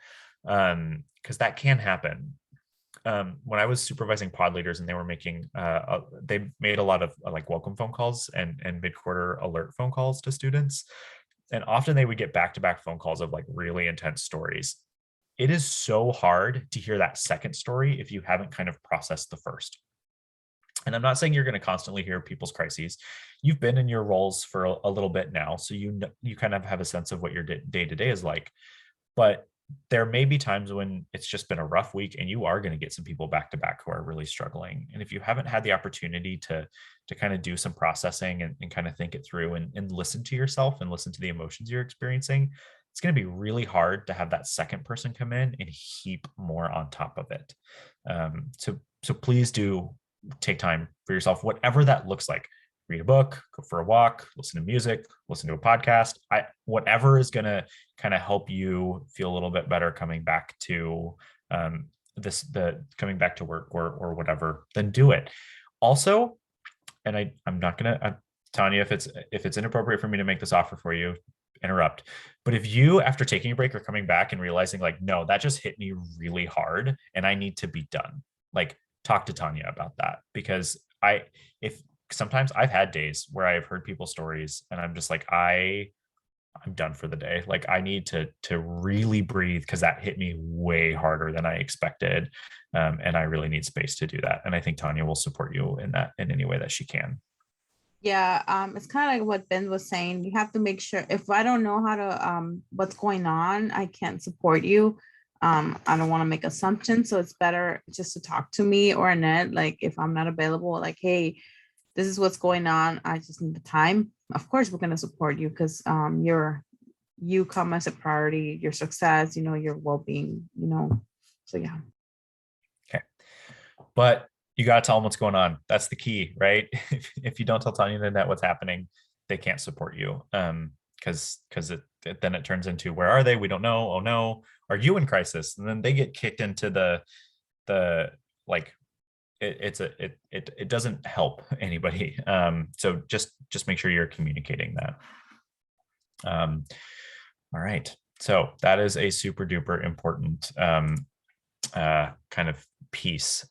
because that can happen. When I was supervising pod leaders and they were making, they made a lot of like welcome phone calls and mid-quarter alert phone calls to students. And often they would get back-to-back phone calls of like really intense stories. It is so hard to hear that second story if you haven't kind of processed the first. And I'm not saying you're going to constantly hear people's crises. You've been in your roles for a little bit now, so you kind of have a sense of what your day-to-day is like. But there may be times when it's just been a rough week and you are going to get some people back to back who are really struggling. And if you haven't had the opportunity to kind of do some processing and kind of think it through and listen to yourself and listen to the emotions you're experiencing, it's going to be really hard to have that second person come in and heap more on top of it. So please do take time for yourself, whatever that looks like. Read a book, go for a walk, listen to music, listen to a podcast, whatever is going to kind of help you feel a little bit better coming back to coming back to work or whatever, then do it. Also, and I'm not going to, Tanya, if it's inappropriate for me to make this offer for you, interrupt. But if you, after taking a break, are coming back and realizing like, no, that just hit me really hard and I need to be done, like talk to Tanya about that, because if sometimes I've had days where I've heard people's stories and I'm just like, I'm done for the day. Like I need to really breathe because that hit me way harder than I expected. And I really need space to do that. And I think Tanya will support you in that in any way that she can. Yeah, it's kind of like what Ben was saying. You have to make sure, if I don't know how to what's going on, I can't support you. I don't want to make assumptions, so it's better just to talk to me or Annette. Like if I'm not available, like, hey, this is what's going on. I just need the time. Of course, we're gonna support you because you come as a priority, your success, your well-being, So yeah. Okay. But you got to tell them what's going on. That's the key, right? If you don't tell Tanya and Annette what's happening, they can't support you. Because then it turns into, where are they? We don't know. Oh no, are you in crisis? And then they get kicked into the like it doesn't help anybody. So just make sure you're communicating that. All right. So that is a super duper important kind of piece.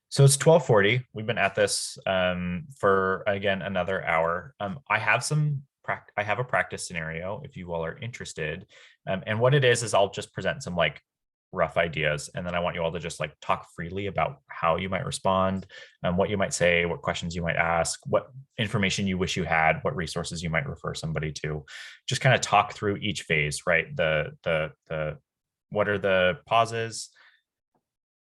So it's 12:40. We've been at this for, again, another hour. I have a practice scenario if you all are interested. And what it is I'll just present some like rough ideas. And then I want you all to just like talk freely about how you might respond, what you might say, what questions you might ask, what information you wish you had, what resources you might refer somebody to. Just kind of talk through each phase, right? The what are the pauses,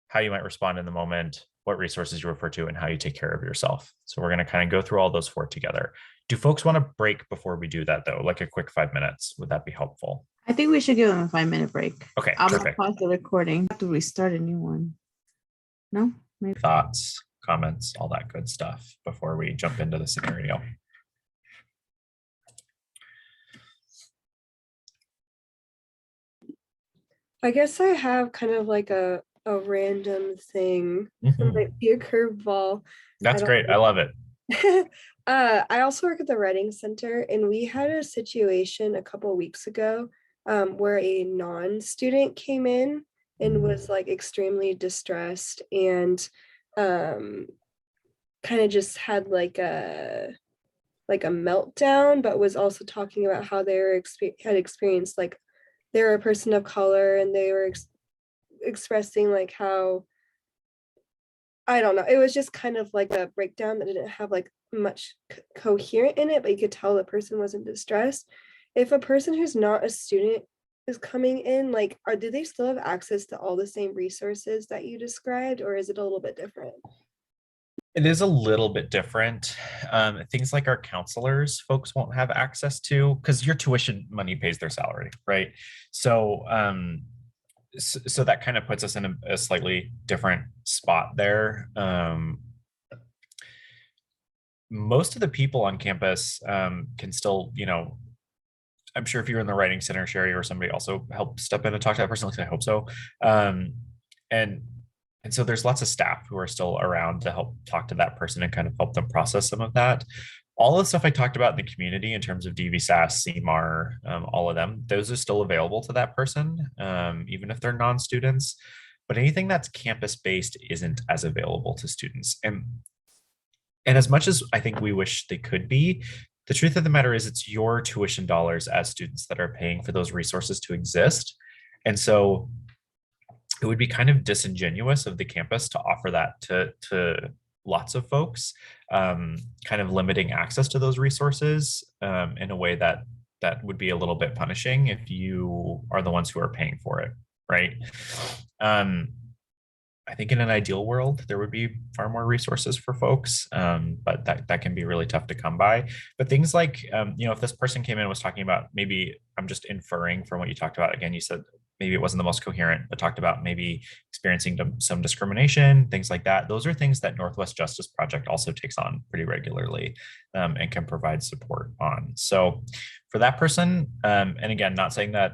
how you might respond in the moment, what resources you refer to, and how you take care of yourself. So we're going to kind of go through all those 4 together. Do folks want to break before we do that though? Like a quick 5 minutes, would that be helpful? I think we should give them a 5-minute break. Okay, I'm perfect. gonna pause the recording. Have to restart a new one. No? Maybe. Thoughts, comments, all that good stuff before we jump into the scenario. I guess I have kind of like a random thing. It might be a curveball. That's great. I love it. I also work at the Writing Center, and we had a situation a couple of weeks ago where a non-student came in and was like extremely distressed and um, kind of just had like a meltdown, but was also talking about how they were had experienced like they're a person of color, and they were expressing like how, I don't know, it was just kind of like a breakdown that didn't have like much coherent in it, but you could tell the person wasn't distressed. If a person who's not a student is coming in, like, do they still have access to all the same resources that you described, or is it a little bit different? It is a little bit different. Things like our counselors, folks won't have access to, because your tuition money pays their salary, right? So, so that kind of puts us in a slightly different spot there. Most of the people on campus can still, I'm sure if you're in the writing center, Sherry, or somebody also help step in and talk to that person, at least I hope so. And so there's lots of staff who are still around to help talk to that person and kind of help them process some of that. All of the stuff I talked about in the community in terms of DVSAS, CMAR, all of them, those are still available to that person, even if they're non-students. But anything that's campus-based isn't as available to students. And as much as I think we wish they could be, the truth of the matter is it's your tuition dollars as students that are paying for those resources to exist. And so it would be kind of disingenuous of the campus to offer that to lots of folks, kind of limiting access to those resources in a way that would be a little bit punishing if you are the ones who are paying for it, right? I think in an ideal world, there would be far more resources for folks, but that can be really tough to come by. But things like, if this person came in and was talking about, maybe I'm just inferring from what you talked about. Again, you said maybe it wasn't the most coherent, but talked about maybe experiencing some discrimination, things like that. Those are things that Northwest Justice Project also takes on pretty regularly and can provide support on. So for that person, and again, not saying that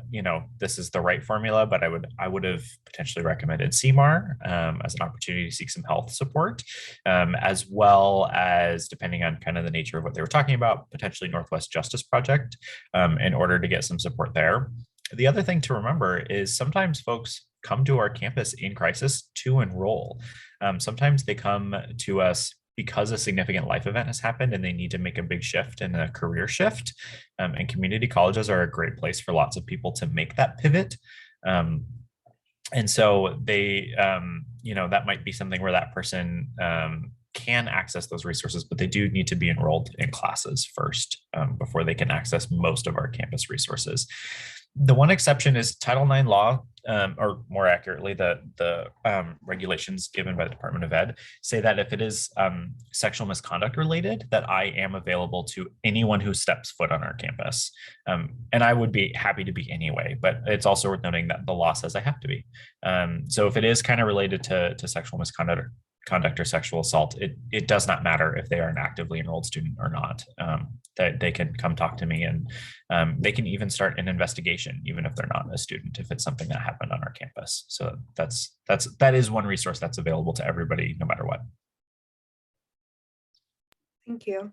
this is the right formula, but I would have potentially recommended CMAR as an opportunity to seek some health support, as well as, depending on kind of the nature of what they were talking about, potentially Northwest Justice Project in order to get some support there. The other thing to remember is sometimes folks come to our campus in crisis to enroll. Sometimes they come to us because a significant life event has happened and they need to make a big shift and a career shift. And community colleges are a great place for lots of people to make that pivot. And so they, that might be something where that person can access those resources, but they do need to be enrolled in classes first before they can access most of our campus resources. The one exception is Title IX law, or more accurately, the regulations given by the Department of Ed say that if it is sexual misconduct related, that I am available to anyone who steps foot on our campus. And I would be happy to be anyway, but it's also worth noting that the law says I have to be. So if it is kind of related to sexual misconduct or sexual assault, it does not matter if they are an actively enrolled student or not. That they can come talk to me, and they can even start an investigation, even if they're not a student, if it's something that happened on our campus. So that is one resource that's available to everybody, no matter what. Thank you.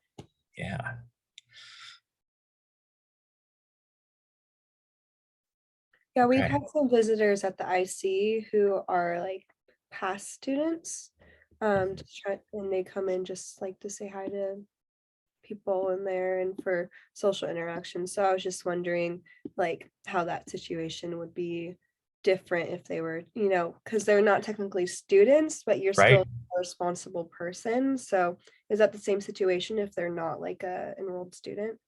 Yeah. Yeah, we've had some visitors at the IC who are like past students, and they come in just like to say hi to people in there and for social interaction. So I was just wondering like how that situation would be different if they were, because they're not technically students, but you're still a responsible person. So is that the same situation if they're not like a enrolled student?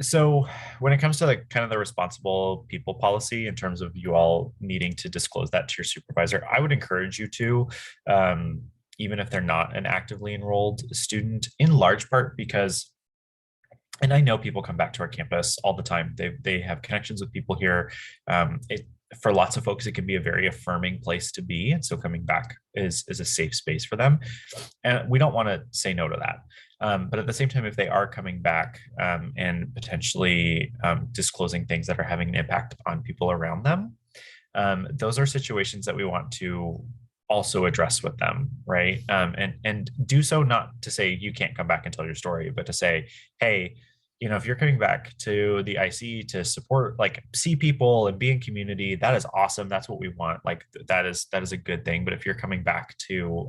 So when it comes to kind of the responsible people policy in terms of you all needing to disclose that to your supervisor, I would encourage you to, even if they're not an actively enrolled student, in large part because, and I know people come back to our campus all the time. They have connections with people here. For lots of folks, it can be a very affirming place to be. And so coming back is a safe space for them. And we don't want to say no to that. But at the same time, if they are coming back and potentially disclosing things that are having an impact on people around them, those are situations that we want to also address with them, right? And do so not to say you can't come back and tell your story, but to say, hey, you know, if you're coming back to the IC to support, like see people and be in community, that is awesome. That's what we want. Like that is a good thing. But if you're coming back to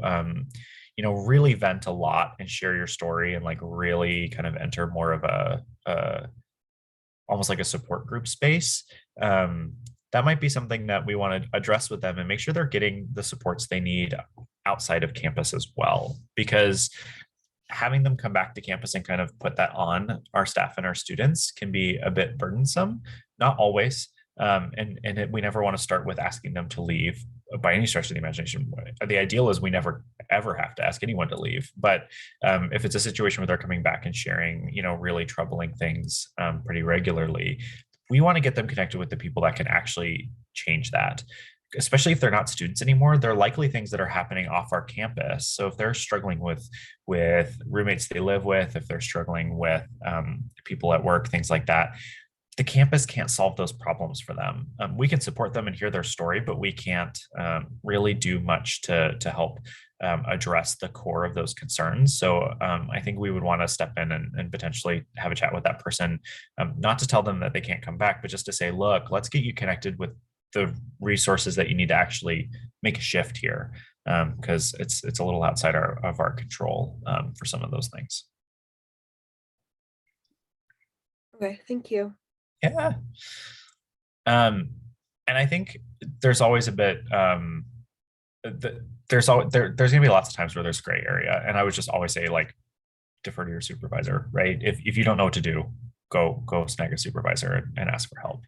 you know, really vent a lot and share your story and like really kind of enter more of a almost like a support group space, that might be something that we want to address with them and make sure they're getting the supports they need outside of campus as well. Because having them come back to campus and kind of put that on our staff and our students can be a bit burdensome, not always. We never want to start with asking them to leave by any stretch of the imagination. The ideal is we never ever have to ask anyone to leave. But if it's a situation where they're coming back and sharing, you know, really troubling things pretty regularly, we want to get them connected with the people that can actually change that. Especially if they're not students anymore, they're likely things that are happening off our campus. So if they're struggling with roommates they live with, if they're struggling with people at work, things like that, the campus can't solve those problems for them. We can support them and hear their story, but we can't really do much to help address the core of those concerns. So I think we would want to step in and potentially have a chat with that person, not to tell them that they can't come back, but just to say, look, let's get you connected with the resources that you need to actually make a shift here, because it's a little outside of our control for some of those things. Okay, thank you. Yeah. And I think there's always a bit there's gonna be lots of times where there's gray area, and I would just always say, like, defer to your supervisor, right? If you don't know what to do, go snag a supervisor and ask for help.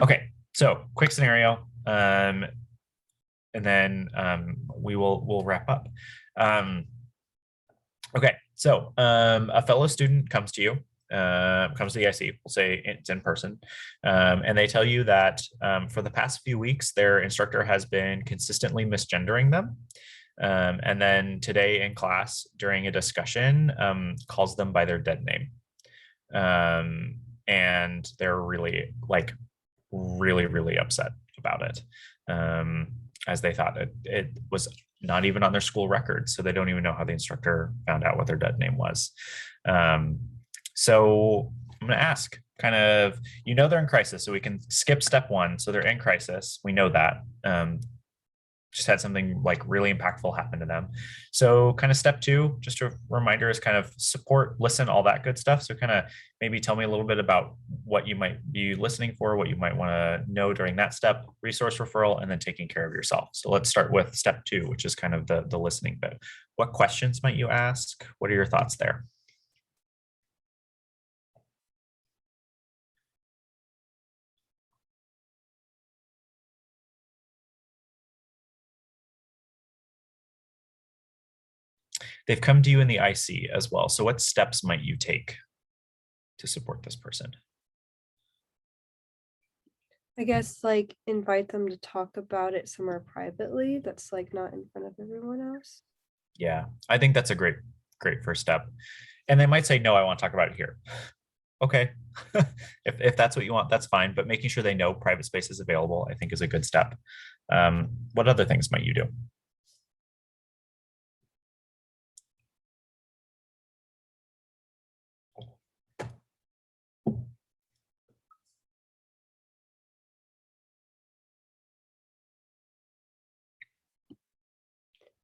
Okay, so quick scenario, and then we'll wrap up. Okay, so a fellow student comes to you, comes to the IC, we'll say it's in person, and they tell you that for the past few weeks, their instructor has been consistently misgendering them. And then today in class, during a discussion, calls them by their dead name. And they're really, like, really upset about it, as they thought it was not even on their school record, so they don't even know how the instructor found out what their dead name was. So I'm going to ask, kind of, you know, they're in crisis, so we can skip step one. So they're in crisis, we know that. Just had something like really impactful happen to them. So kind of step two, just a reminder, is kind of support, listen, all that good stuff. So kind of maybe tell me a little bit about what you might be listening for, what you might want to know during that step, resource referral, and then taking care of yourself. So let's start with step two, which is kind of the listening bit. What questions might you ask? What are your thoughts there? They've come to you in the IC as well. So what steps might you take to support this person? I guess like invite them to talk about it somewhere privately that's like not in front of everyone else. Yeah, I think that's a great first step. And they might say, no, I want to talk about it here. Okay, if that's what you want, that's fine. But making sure they know private space is available, I think, is a good step. What other things might you do?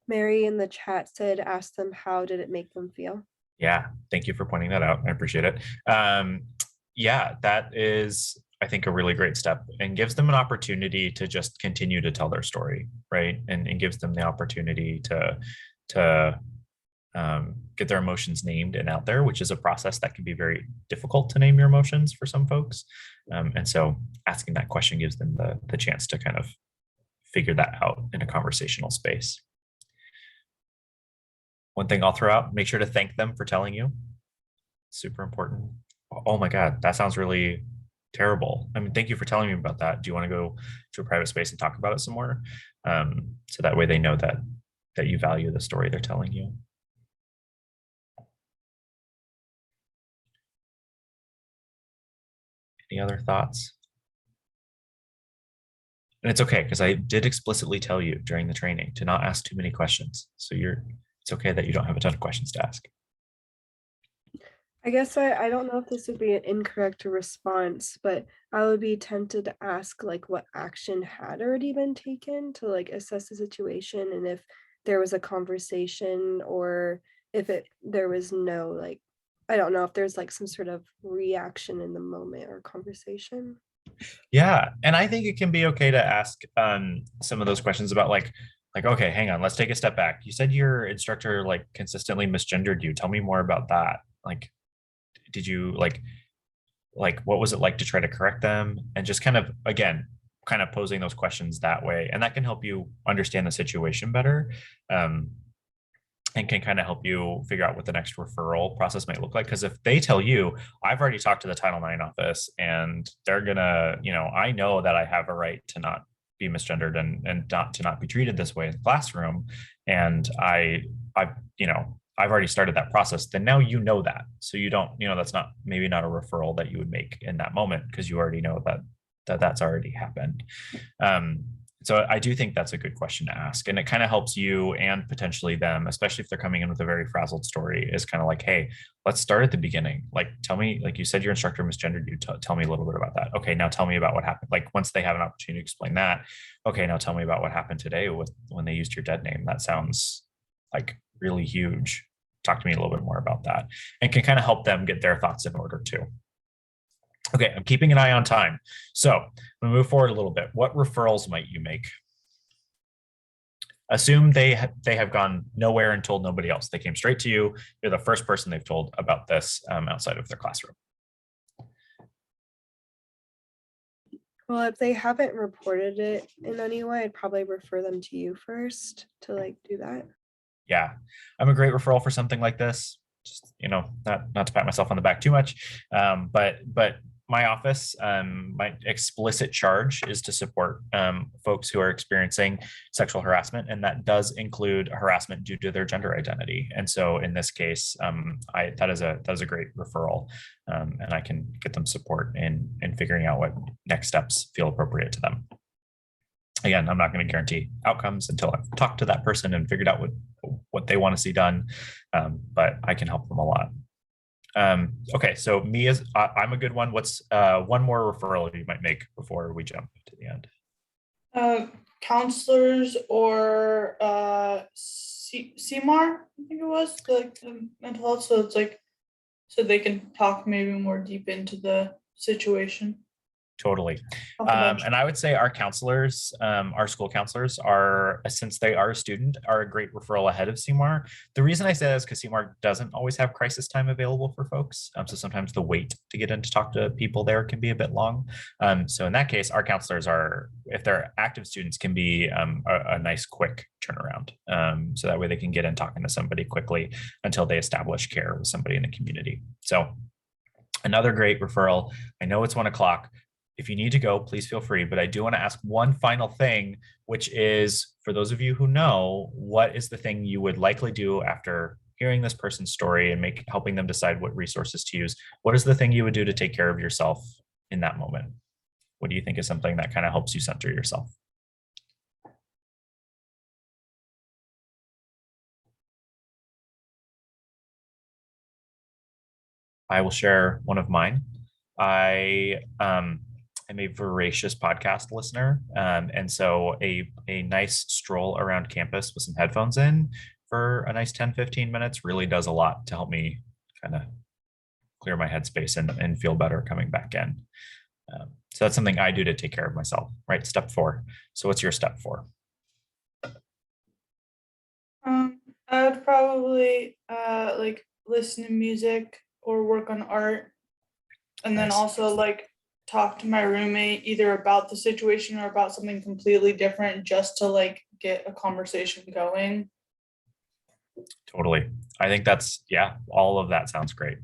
Mary in the chat said, ask them how did it make them feel? Yeah, thank you for pointing that out. I appreciate it. Yeah, that is, I think, a really great step, and gives them an opportunity to just continue to tell their story, right? And gives them the opportunity to get their emotions named and out there, which is a process that can be very difficult to name your emotions for some folks. And so asking that question gives them the chance to kind of figure that out in a conversational space. One thing I'll throw out, make sure to thank them for telling you. Super important. Oh my God, that sounds really terrible. I mean, thank you for telling me about that. Do you want to go to a private space and talk about it some more? So that way they know that you value the story they're telling you. Any other thoughts? And it's okay, because I did explicitly tell you during the training to not ask too many questions. So it's okay that you don't have a ton of questions to ask. I guess I don't know if this would be an incorrect response, but I would be tempted to ask like what action had already been taken to like assess the situation, and if there was a conversation, or if there was no, like, I don't know if there's like some sort of reaction in the moment or conversation. Yeah, and I think it can be okay to ask some of those questions about like, okay, hang on, let's take a step back. You said your instructor like consistently misgendered you. Tell me more about that. Like, did you like what was it like to try to correct them? And just kind of, again, kind of posing those questions that way, and that can help you understand the situation better. And can kind of help you figure out what the next referral process might look like. Because if they tell you, I've already talked to the Title IX office and they're gonna, I know that I have a right to not be misgendered and not be treated this way in the classroom, and I've already started that process, then now you know that. So you don't, that's not, maybe not a referral that you would make in that moment, because you already know that's already happened. So I do think that's a good question to ask. And it kind of helps you and potentially them, especially if they're coming in with a very frazzled story, is kind of like, hey, let's start at the beginning. Like, tell me, like you said, your instructor misgendered you. Tell me a little bit about that. Okay, now tell me about what happened. Like, once they have an opportunity to explain that, okay, now tell me about what happened today when they used your dead name. That sounds like really huge. Talk to me a little bit more about that, and can kind of help them get their thoughts in order too. Okay, I'm keeping an eye on time. So I'm gonna move forward a little bit. What referrals might you make? Assume they have gone nowhere and told nobody else. They came straight to you. You're the first person they've told about this outside of their classroom. Well, if they haven't reported it in any way, I'd probably refer them to you first to like do that. Yeah, I'm a great referral for something like this. Just, not to pat myself on the back too much, but my office, my explicit charge is to support folks who are experiencing sexual harassment, and that does include harassment due to their gender identity. And so in this case, that is a great referral, and I can get them support in figuring out what next steps feel appropriate to them. Again, I'm not going to guarantee outcomes until I've talked to that person and figured out what they want to see done, but I can help them a lot. Okay, so I'm a good one. What's one more referral you might make before we jump to the end? Counselors or CMAR, I think it was, like the mental health. So it's like, so they can talk maybe more deep into the situation. Totally. And I would say our counselors, our school counselors since they are a student, are a great referral ahead of CMAR. The reason I say that is because CMAR doesn't always have crisis time available for folks. So sometimes the wait to get in to talk to people there can be a bit long. So in that case, our counselors if they're active students, can be a nice quick turnaround. So that way they can get in talking to somebody quickly until they establish care with somebody in the community. So another great referral. I know it's 1 o'clock. If you need to go, please feel free. But I do want to ask one final thing, which is, for those of you who know, what is the thing you would likely do after hearing this person's story and helping them decide what resources to use? What is the thing you would do to take care of yourself in that moment? What do you think is something that kind of helps you center yourself? I will share one of mine. I am a voracious podcast listener. And so a nice stroll around campus with some headphones in for a nice 10, 15 minutes really does a lot to help me kind of clear my headspace and feel better coming back in. So that's something I do to take care of myself, right? Step 4. So what's your step 4? I would probably like listen to music or work on art, and then also like talk to my roommate either about the situation or about something completely different, just to like get a conversation going. Totally. I think all of that sounds great.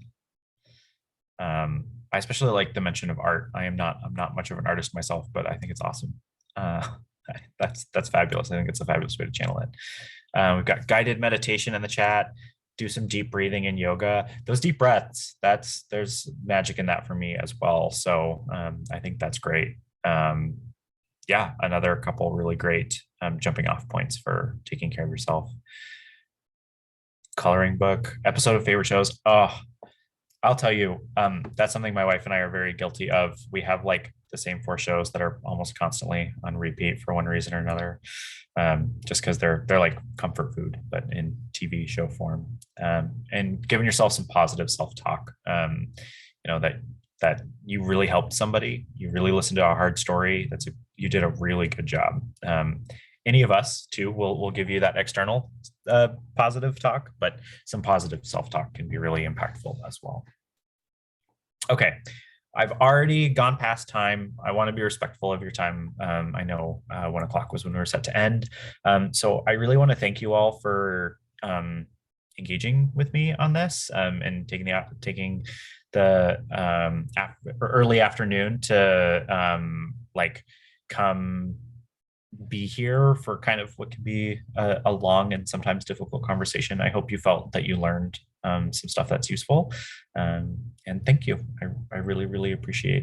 I especially like the mention of art. I'm not much of an artist myself, but I think it's awesome. That's fabulous. I think it's a fabulous way to channel it. We've got guided meditation in the chat. Do some deep breathing and yoga. Those deep breaths, there's magic in that for me as well. So I think that's great. yeah, another couple really great jumping off points for taking care of yourself. Coloring book, episode of favorite shows. Oh, I'll tell you, that's something my wife and I are very guilty of. We have like the same 4 shows that are almost constantly on repeat for one reason or another, just because they're like comfort food, but in TV show form. And giving yourself some positive self-talk. That you really helped somebody, you really listened to a hard story. You did a really good job. Any of us too will give you that external positive talk, but some positive self-talk can be really impactful as well. Okay, I've already gone past time. I want to be respectful of your time. I know 1 o'clock was when we were set to end. So I really want to thank you all for engaging with me on this and taking the early afternoon to like come be here for kind of what can be a long and sometimes difficult conversation. I hope you felt that you learned some stuff that's useful. And thank you. I really, really appreciate